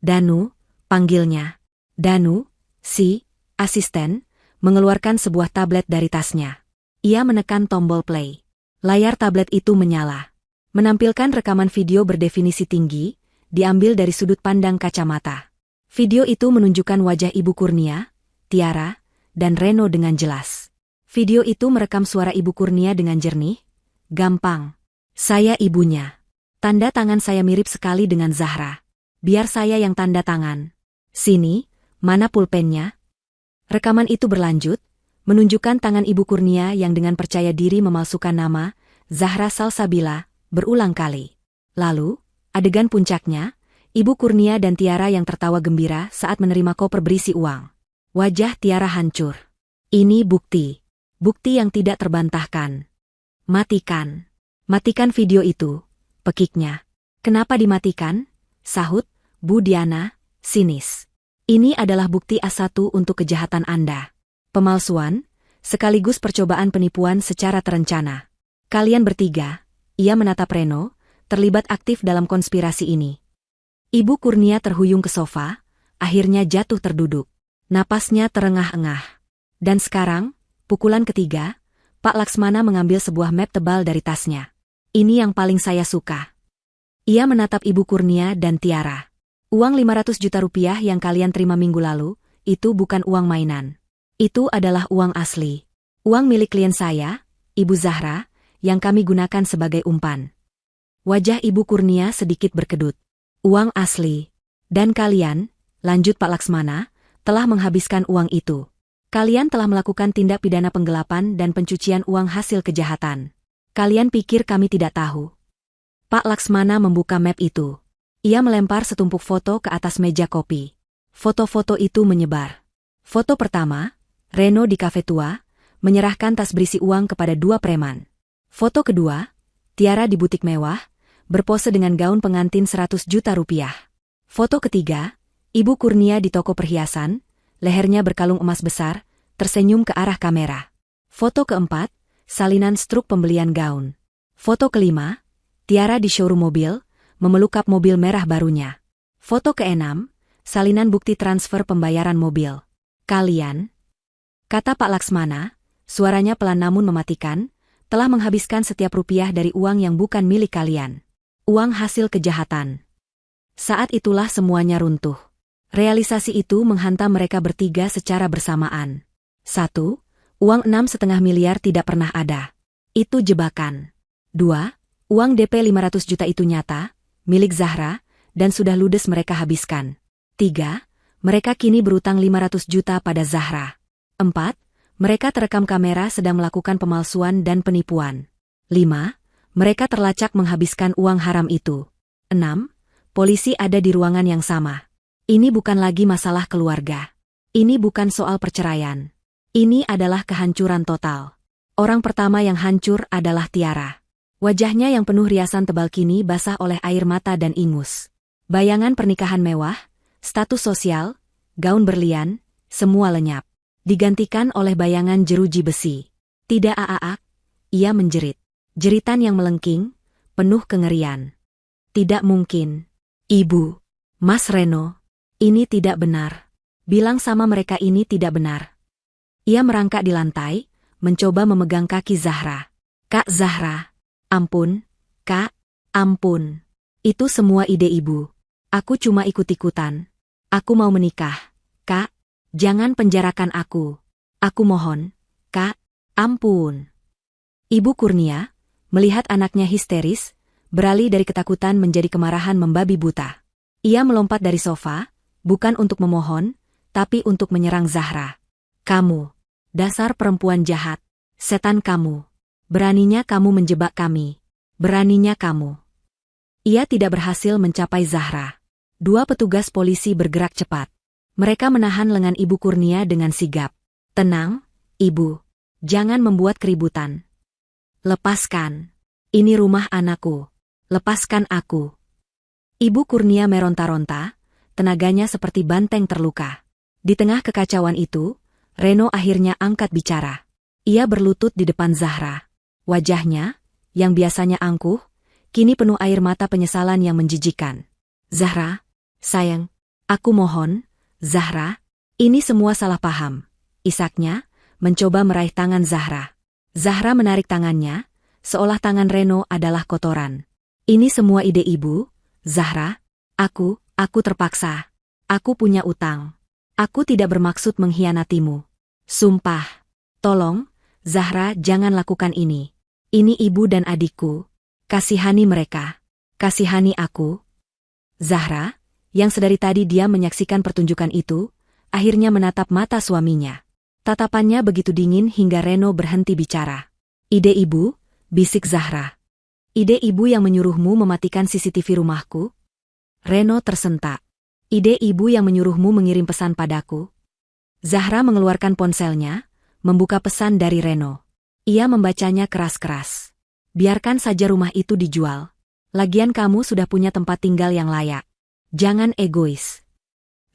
Danu, panggilnya. Danu, si asisten, mengeluarkan sebuah tablet dari tasnya. Ia menekan tombol play. Layar tablet itu menyala. Menampilkan rekaman video berdefinisi tinggi, diambil dari sudut pandang kacamata. Video itu menunjukkan wajah Ibu Kurnia, Tiara, dan Reno dengan jelas. Video itu merekam suara Ibu Kurnia dengan jernih. Gampang. Saya ibunya. Tanda tangan saya mirip sekali dengan Zahra. Biar saya yang tanda tangan. Sini, mana pulpennya? Rekaman itu berlanjut, menunjukkan tangan Ibu Kurnia yang dengan percaya diri memalsukan nama, Zahra Salsabila, berulang kali. Lalu, adegan puncaknya, Ibu Kurnia dan Tiara yang tertawa gembira saat menerima koper berisi uang. Wajah Tiara hancur. Ini bukti. Bukti yang tidak terbantahkan. Matikan. Matikan video itu, pekiknya. Kenapa dimatikan? Sahut Bu Diana, sinis. Ini adalah bukti A1 untuk kejahatan Anda. Pemalsuan, sekaligus percobaan penipuan secara terencana. Kalian bertiga, ia menatap Reno, terlibat aktif dalam konspirasi ini. Ibu Kurnia terhuyung ke sofa, akhirnya jatuh terduduk. Napasnya terengah-engah. Dan sekarang, pukulan ketiga, Pak Laksmana mengambil sebuah map tebal dari tasnya. Ini yang paling saya suka. Ia menatap Ibu Kurnia dan Tiara. Uang 500 juta rupiah yang kalian terima minggu lalu, itu bukan uang mainan. Itu adalah uang asli. Uang milik klien saya, Ibu Zahra, yang kami gunakan sebagai umpan. Wajah Ibu Kurnia sedikit berkedut. Uang asli. Dan kalian, lanjut Pak Laksmana, telah menghabiskan uang itu. Kalian telah melakukan tindak pidana penggelapan dan pencucian uang hasil kejahatan. Kalian pikir kami tidak tahu? Pak Laksmana membuka map itu. Ia melempar setumpuk foto ke atas meja kopi. Foto-foto itu menyebar. Foto pertama, Reno di kafe tua, menyerahkan tas berisi uang kepada dua preman. Foto kedua, Tiara di butik mewah, berpose dengan gaun pengantin 100 juta rupiah. Foto ketiga, Ibu Kurnia di toko perhiasan, lehernya berkalung emas besar, tersenyum ke arah kamera. Foto keempat, salinan struk pembelian gaun. Foto kelima, Tiara di showroom mobil, memeluk kap mobil merah barunya. Foto keenam, salinan bukti transfer pembayaran mobil. Kalian, kata Pak Laksmana, suaranya pelan namun mematikan, telah menghabiskan setiap rupiah dari uang yang bukan milik kalian. Uang hasil kejahatan. Saat itulah semuanya runtuh. Realisasi itu menghantam mereka bertiga secara bersamaan. 1. Uang 6,5 miliar tidak pernah ada. Itu jebakan. 2. Uang DP 500 juta itu nyata, milik Zahra, dan sudah ludes mereka habiskan. 3. Mereka kini berutang 500 juta pada Zahra. 4. Mereka terekam kamera sedang melakukan pemalsuan dan penipuan. 5. Mereka terlacak menghabiskan uang haram itu. 6. Polisi ada di ruangan yang sama. Ini bukan lagi masalah keluarga. Ini bukan soal perceraian. Ini adalah kehancuran total. Orang pertama yang hancur adalah Tiara. Wajahnya yang penuh riasan tebal kini basah oleh air mata dan ingus. Bayangan pernikahan mewah, status sosial, gaun berlian, semua lenyap. Digantikan oleh bayangan jeruji besi. Tidak aaak, ia menjerit. Jeritan yang melengking, penuh kengerian. Tidak mungkin. Ibu, Mas Reno, ini tidak benar. Bilang sama mereka ini tidak benar. Ia merangkak di lantai, mencoba memegang kaki Zahra. Kak Zahra, ampun, Kak, ampun. Itu semua ide ibu. Aku cuma ikut-ikutan. Aku mau menikah. Kak, jangan penjarakan aku. Aku mohon, Kak, ampun. Ibu Kurnia, melihat anaknya histeris, beralih dari ketakutan menjadi kemarahan membabi buta. Ia melompat dari sofa, bukan untuk memohon, tapi untuk menyerang Zahra. Kamu, dasar perempuan jahat, setan kamu. Beraninya kamu menjebak kami. Beraninya kamu. Ia tidak berhasil mencapai Zahra. Dua petugas polisi bergerak cepat. Mereka menahan lengan Ibu Kurnia dengan sigap. Tenang, Ibu. Jangan membuat keributan. Lepaskan. Ini rumah anakku. Lepaskan aku. Ibu Kurnia meronta-ronta, tenaganya seperti banteng terluka. Di tengah kekacauan itu, Reno akhirnya angkat bicara. Ia berlutut di depan Zahra. Wajahnya, yang biasanya angkuh, kini penuh air mata penyesalan yang menjijikan. Zahra, sayang, aku mohon, Zahra, ini semua salah paham. Isaknya, mencoba meraih tangan Zahra. Zahra menarik tangannya, seolah tangan Reno adalah kotoran. Ini semua ide ibu, Zahra. Aku terpaksa. Aku punya utang. Aku tidak bermaksud mengkhianatimu. Sumpah. Tolong, Zahra jangan lakukan ini. Ini ibu dan adikku. Kasihani mereka. Kasihani aku. Zahra, yang sedari tadi dia menyaksikan pertunjukan itu, akhirnya menatap mata suaminya. Tatapannya begitu dingin hingga Reno berhenti bicara. Ide ibu, bisik Zahra. Ide ibu yang menyuruhmu mematikan CCTV rumahku? Reno tersentak. Ide ibu yang menyuruhmu mengirim pesan padaku? Zahra mengeluarkan ponselnya, membuka pesan dari Reno. Ia membacanya keras-keras. Biarkan saja rumah itu dijual. Lagian kamu sudah punya tempat tinggal yang layak. Jangan egois.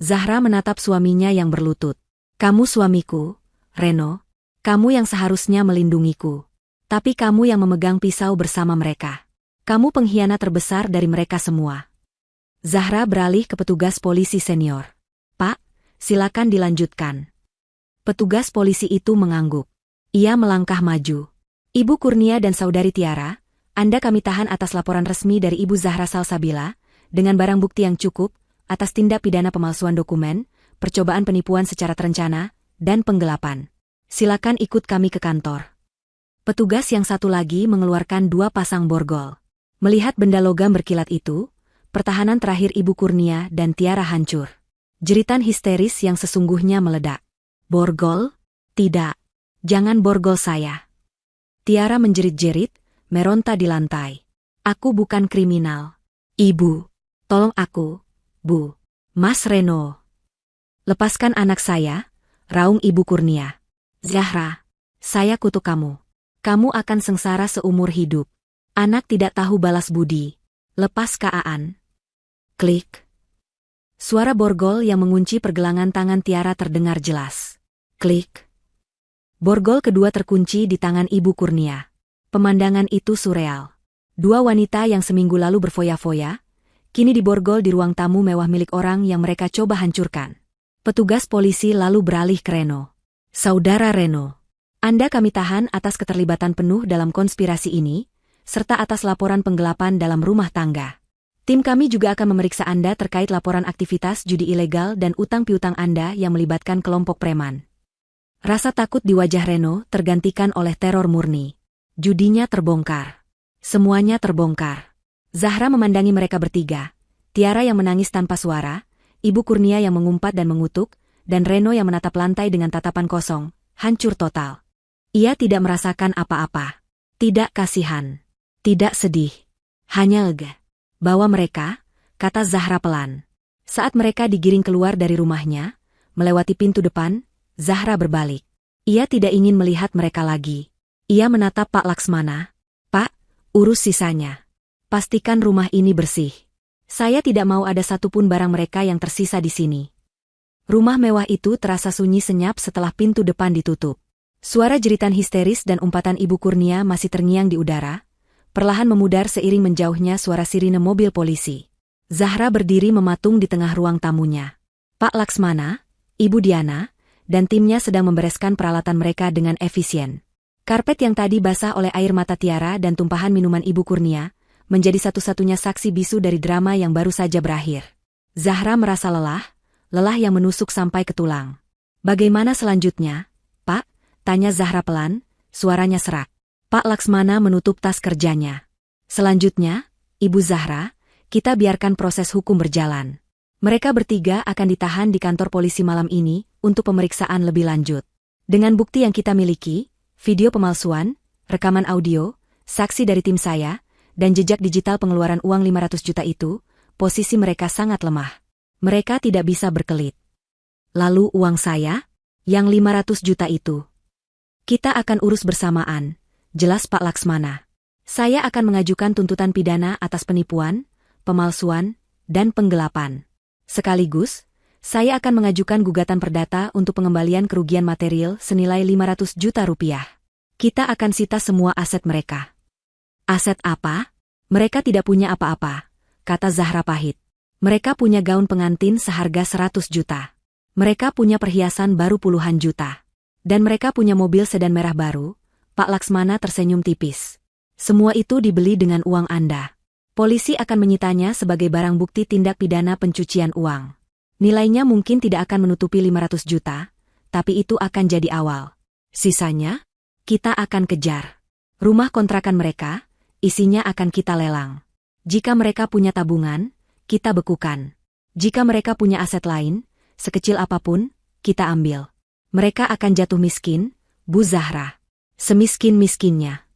Zahra menatap suaminya yang berlutut. Kamu suamiku, Reno. Kamu yang seharusnya melindungiku. Tapi kamu yang memegang pisau bersama mereka. Kamu pengkhianat terbesar dari mereka semua. Zahra beralih ke petugas polisi senior. Pak, silakan dilanjutkan. Petugas polisi itu mengangguk. Ia melangkah maju. Ibu Kurnia dan Saudari Tiara, Anda kami tahan atas laporan resmi dari Ibu Zahra Salsabila, dengan barang bukti yang cukup, atas tindak pidana pemalsuan dokumen, percobaan penipuan secara terencana, dan penggelapan. Silakan ikut kami ke kantor. Petugas yang satu lagi mengeluarkan 2 pasang borgol. Melihat benda logam berkilat itu, pertahanan terakhir Ibu Kurnia dan Tiara hancur. Jeritan histeris yang sesungguhnya meledak. Borgol? Tidak. Jangan borgol saya. Tiara menjerit-jerit, meronta di lantai. Aku bukan kriminal. Ibu, tolong aku, Bu. Mas Reno. Lepaskan anak saya, raung Ibu Kurnia. Zahra, saya kutuk kamu. Kamu akan sengsara seumur hidup. Anak tidak tahu balas budi. Lepas Aan. Klik. Suara borgol yang mengunci pergelangan tangan Tiara terdengar jelas. Klik. Borgol kedua terkunci di tangan Ibu Kurnia. Pemandangan itu surreal. 2 wanita yang seminggu lalu berfoya-foya, kini diborgol di ruang tamu mewah milik orang yang mereka coba hancurkan. Petugas polisi lalu beralih ke Reno. Saudara Reno, Anda kami tahan atas keterlibatan penuh dalam konspirasi ini, serta atas laporan penggelapan dalam rumah tangga. Tim kami juga akan memeriksa Anda terkait laporan aktivitas judi ilegal dan utang piutang Anda yang melibatkan kelompok preman. Rasa takut di wajah Reno tergantikan oleh teror murni. Judinya terbongkar. Semuanya terbongkar. Zahra memandangi mereka bertiga. Tiara yang menangis tanpa suara, Ibu Kurnia yang mengumpat dan mengutuk, dan Reno yang menatap lantai dengan tatapan kosong, hancur total. Ia tidak merasakan apa-apa. Tidak kasihan. Tidak sedih. Hanya lega. Bawa mereka, kata Zahra pelan. Saat mereka digiring keluar dari rumahnya, melewati pintu depan, Zahra berbalik. Ia tidak ingin melihat mereka lagi. Ia menatap Pak Laksmana. Pak, urus sisanya. Pastikan rumah ini bersih. Saya tidak mau ada satupun barang mereka yang tersisa di sini. Rumah mewah itu terasa sunyi senyap setelah pintu depan ditutup. Suara jeritan histeris dan umpatan Ibu Kurnia masih terngiang di udara, perlahan memudar seiring menjauhnya suara sirine mobil polisi. Zahra berdiri mematung di tengah ruang tamunya. Pak Laksmana, Ibu Diana, dan timnya sedang membereskan peralatan mereka dengan efisien. Karpet yang tadi basah oleh air mata Tiara dan tumpahan minuman Ibu Kurnia, menjadi satu-satunya saksi bisu dari drama yang baru saja berakhir. Zahra merasa lelah yang menusuk sampai ke tulang. Bagaimana selanjutnya, Pak? Tanya Zahra pelan, suaranya serak. Pak Laksmana menutup tas kerjanya. Selanjutnya, Ibu Zahra, kita biarkan proses hukum berjalan. Mereka bertiga akan ditahan di kantor polisi malam ini untuk pemeriksaan lebih lanjut. Dengan bukti yang kita miliki, video pemalsuan, rekaman audio, saksi dari tim saya, dan jejak digital pengeluaran uang 500 juta itu, posisi mereka sangat lemah. Mereka tidak bisa berkelit. Lalu uang saya? Yang 500 juta itu. Kita akan urus bersamaan. Jelas Pak Laksmana. Saya akan mengajukan tuntutan pidana atas penipuan, pemalsuan, dan penggelapan. Sekaligus, saya akan mengajukan gugatan perdata untuk pengembalian kerugian material senilai 500 juta rupiah. Kita akan sita semua aset mereka. Aset apa? Mereka tidak punya apa-apa, kata Zahra pahit. Mereka punya gaun pengantin seharga 100 juta. Mereka punya perhiasan baru puluhan juta. Dan mereka punya mobil sedan merah baru. Pak Laksmana tersenyum tipis. Semua itu dibeli dengan uang Anda. Polisi akan menyitanya sebagai barang bukti tindak pidana pencucian uang. Nilainya mungkin tidak akan menutupi 500 juta, tapi itu akan jadi awal. Sisanya, kita akan kejar. Rumah kontrakan mereka, isinya akan kita lelang. Jika mereka punya tabungan, kita bekukan. Jika mereka punya aset lain, sekecil apapun, kita ambil. Mereka akan jatuh miskin, Bu Zahra. Semiskin-miskinnya.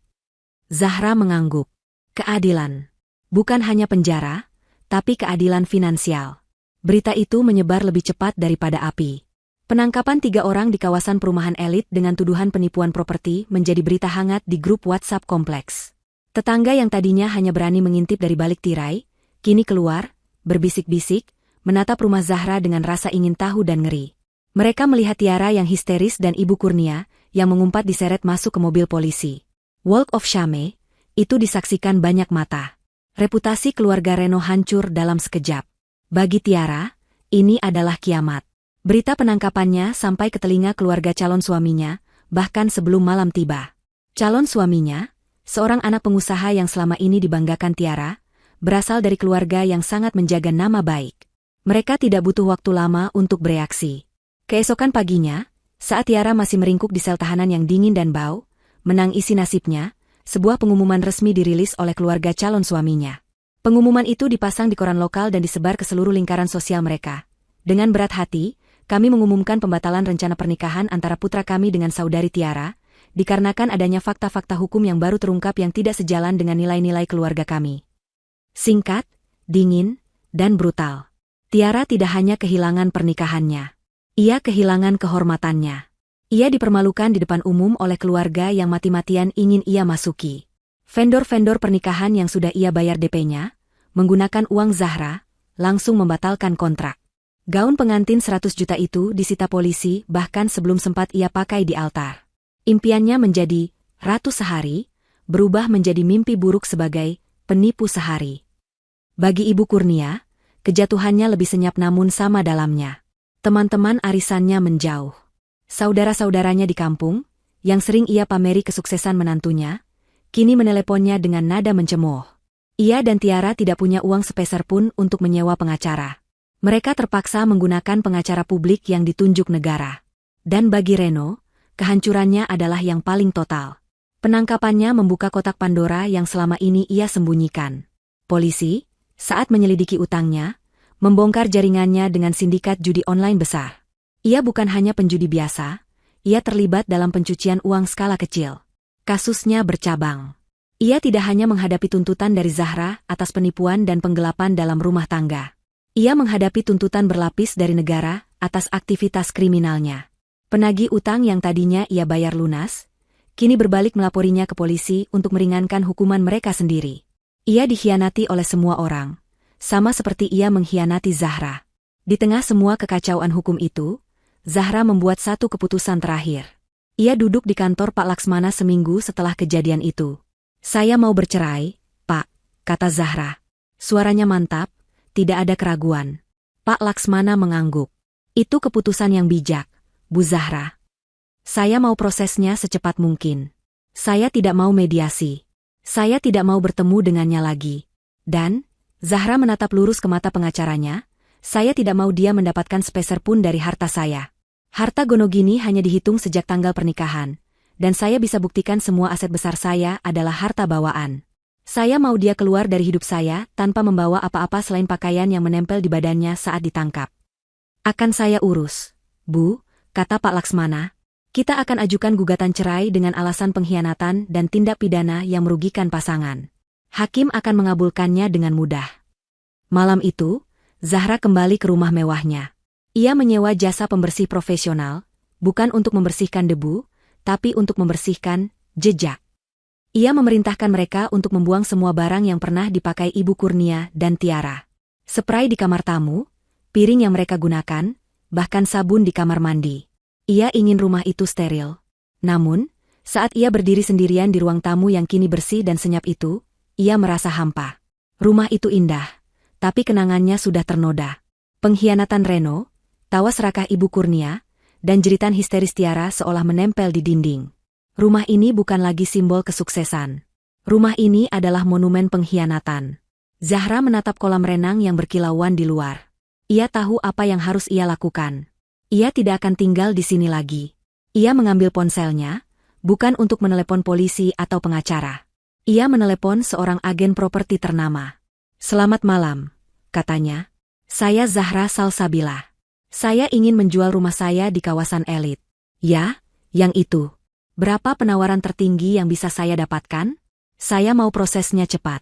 Zahra mengangguk. Keadilan. Bukan hanya penjara, tapi keadilan finansial. Berita itu menyebar lebih cepat daripada api. Penangkapan 3 orang di kawasan perumahan elit dengan tuduhan penipuan properti menjadi berita hangat di grup WhatsApp kompleks. Tetangga yang tadinya hanya berani mengintip dari balik tirai, kini keluar, berbisik-bisik, menatap rumah Zahra dengan rasa ingin tahu dan ngeri. Mereka melihat Tiara yang histeris dan Ibu Kurnia, yang mengumpat diseret masuk ke mobil polisi. Walk of Shame, itu disaksikan banyak mata. Reputasi keluarga Reno hancur dalam sekejap. Bagi Tiara, ini adalah kiamat. Berita penangkapannya sampai ke telinga keluarga calon suaminya, bahkan sebelum malam tiba. Calon suaminya, seorang anak pengusaha yang selama ini dibanggakan Tiara, berasal dari keluarga yang sangat menjaga nama baik. Mereka tidak butuh waktu lama untuk bereaksi. Keesokan paginya, saat Tiara masih meringkuk di sel tahanan yang dingin dan bau, menang isi nasibnya, sebuah pengumuman resmi dirilis oleh keluarga calon suaminya. Pengumuman itu dipasang di koran lokal dan disebar ke seluruh lingkaran sosial mereka. Dengan berat hati, kami mengumumkan pembatalan rencana pernikahan antara putra kami dengan saudari Tiara, dikarenakan adanya fakta-fakta hukum yang baru terungkap yang tidak sejalan dengan nilai-nilai keluarga kami. Singkat, dingin, dan brutal. Tiara tidak hanya kehilangan pernikahannya. Ia kehilangan kehormatannya. Ia dipermalukan di depan umum oleh keluarga yang mati-matian ingin ia masuki. Vendor-vendor pernikahan yang sudah ia bayar DP-nya, menggunakan uang Zahra, langsung membatalkan kontrak. Gaun pengantin 100 juta itu disita polisi bahkan sebelum sempat ia pakai di altar. Impiannya menjadi ratu sehari, berubah menjadi mimpi buruk sebagai penipu sehari. Bagi Ibu Kurnia, kejatuhannya lebih senyap namun sama dalamnya. Teman-teman arisannya menjauh. Saudara-saudaranya di kampung, yang sering ia pameri kesuksesan menantunya, kini meneleponnya dengan nada mencemooh. Ia dan Tiara tidak punya uang sepeser pun untuk menyewa pengacara. Mereka terpaksa menggunakan pengacara publik yang ditunjuk negara. Dan bagi Reno, kehancurannya adalah yang paling total. Penangkapannya membuka kotak Pandora yang selama ini ia sembunyikan. Polisi, saat menyelidiki utangnya, membongkar jaringannya dengan sindikat judi online besar. Ia bukan hanya penjudi biasa, ia terlibat dalam pencucian uang skala kecil. Kasusnya bercabang. Ia tidak hanya menghadapi tuntutan dari Zahra atas penipuan dan penggelapan dalam rumah tangga. Ia menghadapi tuntutan berlapis dari negara atas aktivitas kriminalnya. Penagih utang yang tadinya ia bayar lunas, kini berbalik melaporinya ke polisi untuk meringankan hukuman mereka sendiri. Ia dikhianati oleh semua orang, sama seperti ia mengkhianati Zahra. Di tengah semua kekacauan hukum itu, Zahra membuat satu keputusan terakhir. Ia duduk di kantor Pak Laksmana seminggu setelah kejadian itu. "Saya mau bercerai, Pak," kata Zahra. Suaranya mantap, tidak ada keraguan. Pak Laksmana mengangguk. "Itu keputusan yang bijak, Bu Zahra. Saya mau prosesnya secepat mungkin. Saya tidak mau mediasi. Saya tidak mau bertemu dengannya lagi. Dan," Zahra menatap lurus ke mata pengacaranya, "saya tidak mau dia mendapatkan sepeser pun dari harta saya. Harta Gonogini hanya dihitung sejak tanggal pernikahan, dan saya bisa buktikan semua aset besar saya adalah harta bawaan. Saya mau dia keluar dari hidup saya tanpa membawa apa-apa selain pakaian yang menempel di badannya saat ditangkap." "Akan saya urus, Bu," kata Pak Laksmana. "Kita akan ajukan gugatan cerai dengan alasan pengkhianatan dan tindak pidana yang merugikan pasangan. Hakim akan mengabulkannya dengan mudah." Malam itu, Zahra kembali ke rumah mewahnya. Ia menyewa jasa pembersih profesional, bukan untuk membersihkan debu, tapi untuk membersihkan jejak. Ia memerintahkan mereka untuk membuang semua barang yang pernah dipakai Ibu Kurnia dan Tiara. Spray di kamar tamu, piring yang mereka gunakan, bahkan sabun di kamar mandi. Ia ingin rumah itu steril. Namun, saat ia berdiri sendirian di ruang tamu yang kini bersih dan senyap itu, ia merasa hampa. Rumah itu indah, tapi kenangannya sudah ternoda. Pengkhianatan Reno, tawa serakah Ibu Kurnia, dan jeritan histeris Tiara seolah menempel di dinding. Rumah ini bukan lagi simbol kesuksesan. Rumah ini adalah monumen pengkhianatan. Zahra menatap kolam renang yang berkilauan di luar. Ia tahu apa yang harus ia lakukan. Ia tidak akan tinggal di sini lagi. Ia mengambil ponselnya, bukan untuk menelepon polisi atau pengacara. Ia menelepon seorang agen properti ternama. "Selamat malam," katanya. "Saya Zahra Salsabila. Saya ingin menjual rumah saya di kawasan elit." "Ya, yang itu. Berapa penawaran tertinggi yang bisa saya dapatkan? Saya mau prosesnya cepat."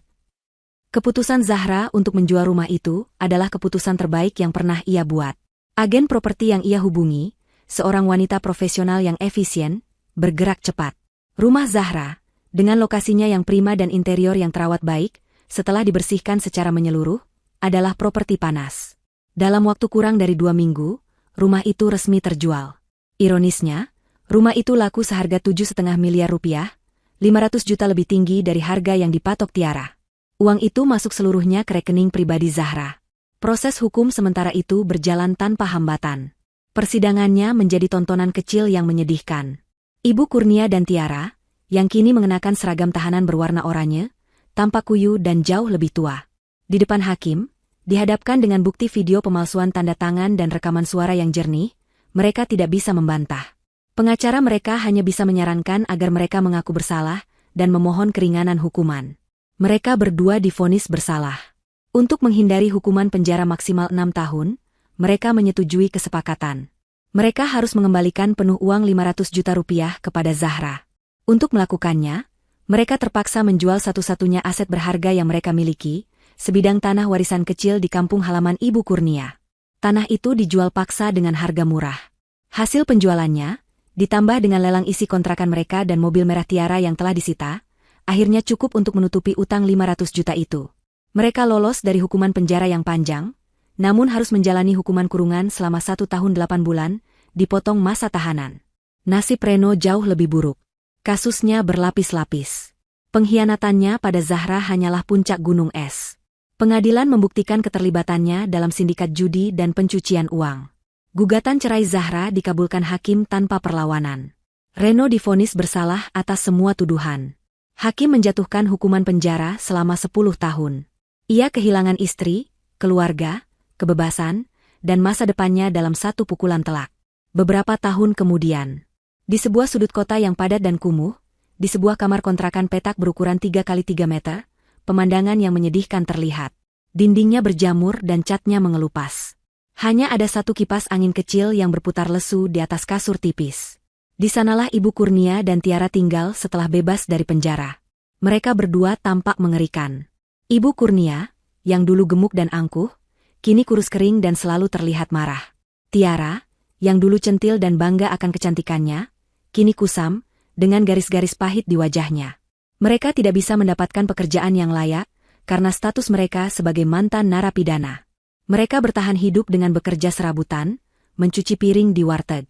Keputusan Zahra untuk menjual rumah itu adalah keputusan terbaik yang pernah ia buat. Agen properti yang ia hubungi, seorang wanita profesional yang efisien, bergerak cepat. Rumah Zahra, dengan lokasinya yang prima dan interior yang terawat baik, setelah dibersihkan secara menyeluruh, adalah properti panas. Dalam waktu kurang dari 2 minggu, rumah itu resmi terjual. Ironisnya, rumah itu laku seharga 7,5 miliar rupiah, 500 juta lebih tinggi dari harga yang dipatok Tiara. Uang itu masuk seluruhnya ke rekening pribadi Zahra. Proses hukum sementara itu berjalan tanpa hambatan. Persidangannya menjadi tontonan kecil yang menyedihkan. Ibu Kurnia dan Tiara, yang kini mengenakan seragam tahanan berwarna oranye, tampak kuyu dan jauh lebih tua. Di depan hakim, dihadapkan dengan bukti video pemalsuan tanda tangan dan rekaman suara yang jernih, mereka tidak bisa membantah. Pengacara mereka hanya bisa menyarankan agar mereka mengaku bersalah dan memohon keringanan hukuman. Mereka berdua divonis bersalah. Untuk menghindari hukuman penjara maksimal 6 tahun, mereka menyetujui kesepakatan. Mereka harus mengembalikan penuh uang 500 juta rupiah kepada Zahra. Untuk melakukannya, mereka terpaksa menjual satu-satunya aset berharga yang mereka miliki, sebidang tanah warisan kecil di kampung halaman Ibu Kurnia. Tanah itu dijual paksa dengan harga murah. Hasil penjualannya, ditambah dengan lelang isi kontrakan mereka dan mobil merah Tiara yang telah disita, akhirnya cukup untuk menutupi utang 500 juta itu. Mereka lolos dari hukuman penjara yang panjang, namun harus menjalani hukuman kurungan selama 1 tahun 8 bulan, dipotong masa tahanan. Nasib Reno jauh lebih buruk. Kasusnya berlapis-lapis. Pengkhianatannya pada Zahra hanyalah puncak gunung es. Pengadilan membuktikan keterlibatannya dalam sindikat judi dan pencucian uang. Gugatan cerai Zahra dikabulkan hakim tanpa perlawanan. Reno divonis bersalah atas semua tuduhan. Hakim menjatuhkan hukuman penjara selama 10 tahun. Ia kehilangan istri, keluarga, kebebasan, dan masa depannya dalam satu pukulan telak. Beberapa tahun kemudian, di sebuah sudut kota yang padat dan kumuh, di sebuah kamar kontrakan petak berukuran 3 kali 3 meter, pemandangan yang menyedihkan terlihat. Dindingnya berjamur dan catnya mengelupas. Hanya ada satu kipas angin kecil yang berputar lesu di atas kasur tipis. Di sanalah Ibu Kurnia dan Tiara tinggal setelah bebas dari penjara. Mereka berdua tampak mengerikan. Ibu Kurnia, yang dulu gemuk dan angkuh, kini kurus kering dan selalu terlihat marah. Tiara, yang dulu centil dan bangga akan kecantikannya, kini kusam, dengan garis-garis pahit di wajahnya. Mereka tidak bisa mendapatkan pekerjaan yang layak, karena status mereka sebagai mantan narapidana. Mereka bertahan hidup dengan bekerja serabutan, mencuci piring di warteg.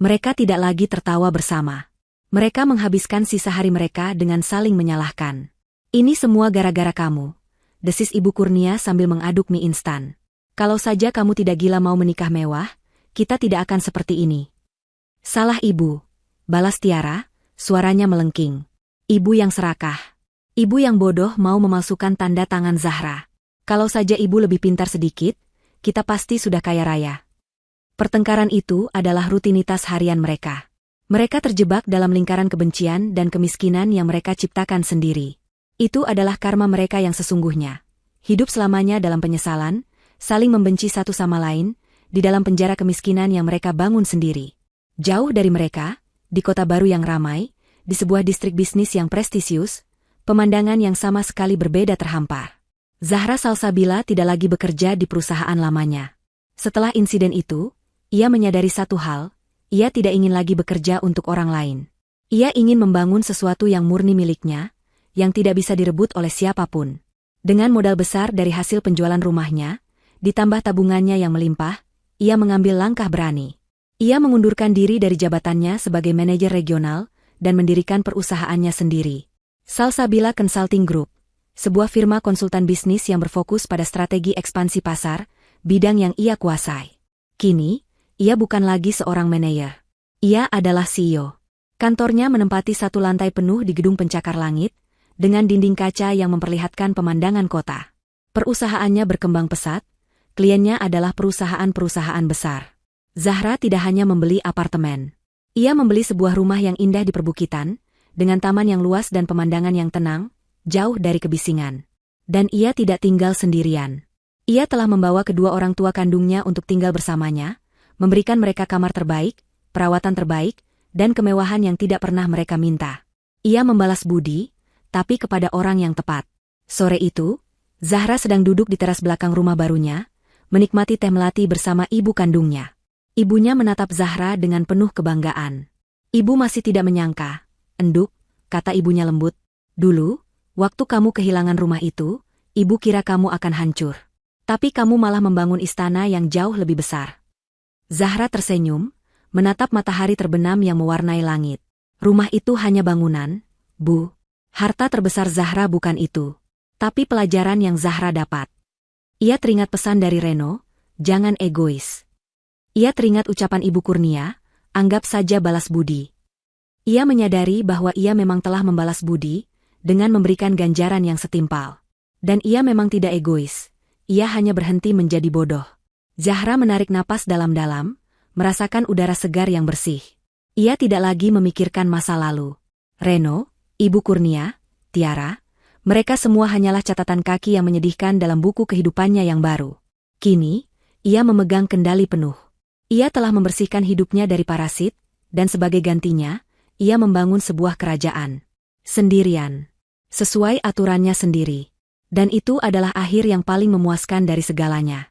Mereka tidak lagi tertawa bersama. Mereka menghabiskan sisa hari mereka dengan saling menyalahkan. Ini semua gara-gara kamu, desis Ibu Kurnia sambil mengaduk mie instan. Kalau saja kamu tidak gila mau menikah mewah, kita tidak akan seperti ini. Salah ibu, balas Tiara, suaranya melengking. Ibu yang serakah. Ibu yang bodoh mau memalsukan tanda tangan Zahra. Kalau saja ibu lebih pintar sedikit, kita pasti sudah kaya raya. Pertengkaran itu adalah rutinitas harian mereka. Mereka terjebak dalam lingkaran kebencian dan kemiskinan yang mereka ciptakan sendiri. Itu adalah karma mereka yang sesungguhnya. Hidup selamanya dalam penyesalan, saling membenci satu sama lain, di dalam penjara kemiskinan yang mereka bangun sendiri. Jauh dari mereka, di kota baru yang ramai, di sebuah distrik bisnis yang prestisius, pemandangan yang sama sekali berbeda terhampar. Zahra Salsabila tidak lagi bekerja di perusahaan lamanya. Setelah insiden itu, ia menyadari satu hal, ia tidak ingin lagi bekerja untuk orang lain. Ia ingin membangun sesuatu yang murni miliknya, yang tidak bisa direbut oleh siapapun. Dengan modal besar dari hasil penjualan rumahnya, ditambah tabungannya yang melimpah, ia mengambil langkah berani. Ia mengundurkan diri dari jabatannya sebagai manajer regional dan mendirikan perusahaannya sendiri. Salsabila Consulting Group, sebuah firma konsultan bisnis yang berfokus pada strategi ekspansi pasar, bidang yang ia kuasai. Kini, ia bukan lagi seorang manajer. Ia adalah CEO. Kantornya menempati satu lantai penuh di gedung pencakar langit, dengan dinding kaca yang memperlihatkan pemandangan kota. Perusahaannya berkembang pesat, kliennya adalah perusahaan-perusahaan besar. Zahra tidak hanya membeli apartemen. Ia membeli sebuah rumah yang indah di perbukitan, dengan taman yang luas dan pemandangan yang tenang, jauh dari kebisingan. Dan ia tidak tinggal sendirian. Ia telah membawa kedua orang tua kandungnya untuk tinggal bersamanya, memberikan mereka kamar terbaik, perawatan terbaik, dan kemewahan yang tidak pernah mereka minta. Ia membalas budi, tapi kepada orang yang tepat. Sore itu, Zahra sedang duduk di teras belakang rumah barunya, menikmati teh melati bersama ibu kandungnya. Ibunya menatap Zahra dengan penuh kebanggaan. Ibu masih tidak menyangka, enduk, kata ibunya lembut. Dulu, waktu kamu kehilangan rumah itu, ibu kira kamu akan hancur. Tapi kamu malah membangun istana yang jauh lebih besar. Zahra tersenyum, menatap matahari terbenam yang mewarnai langit. Rumah itu hanya bangunan, Bu. Harta terbesar Zahra bukan itu. Tapi pelajaran yang Zahra dapat. Ia teringat pesan dari Reno, jangan egois. Ia teringat ucapan Ibu Kurnia, anggap saja balas budi. Ia menyadari bahwa ia memang telah membalas budi, dengan memberikan ganjaran yang setimpal. Dan ia memang tidak egois, ia hanya berhenti menjadi bodoh. Zahra menarik napas dalam-dalam, merasakan udara segar yang bersih. Ia tidak lagi memikirkan masa lalu. Reno, Ibu Kurnia, Tiara, mereka semua hanyalah catatan kaki yang menyedihkan dalam buku kehidupannya yang baru. Kini, ia memegang kendali penuh. Ia telah membersihkan hidupnya dari parasit, dan sebagai gantinya, ia membangun sebuah kerajaan. Sendirian. Sesuai aturannya sendiri. Dan itu adalah akhir yang paling memuaskan dari segalanya.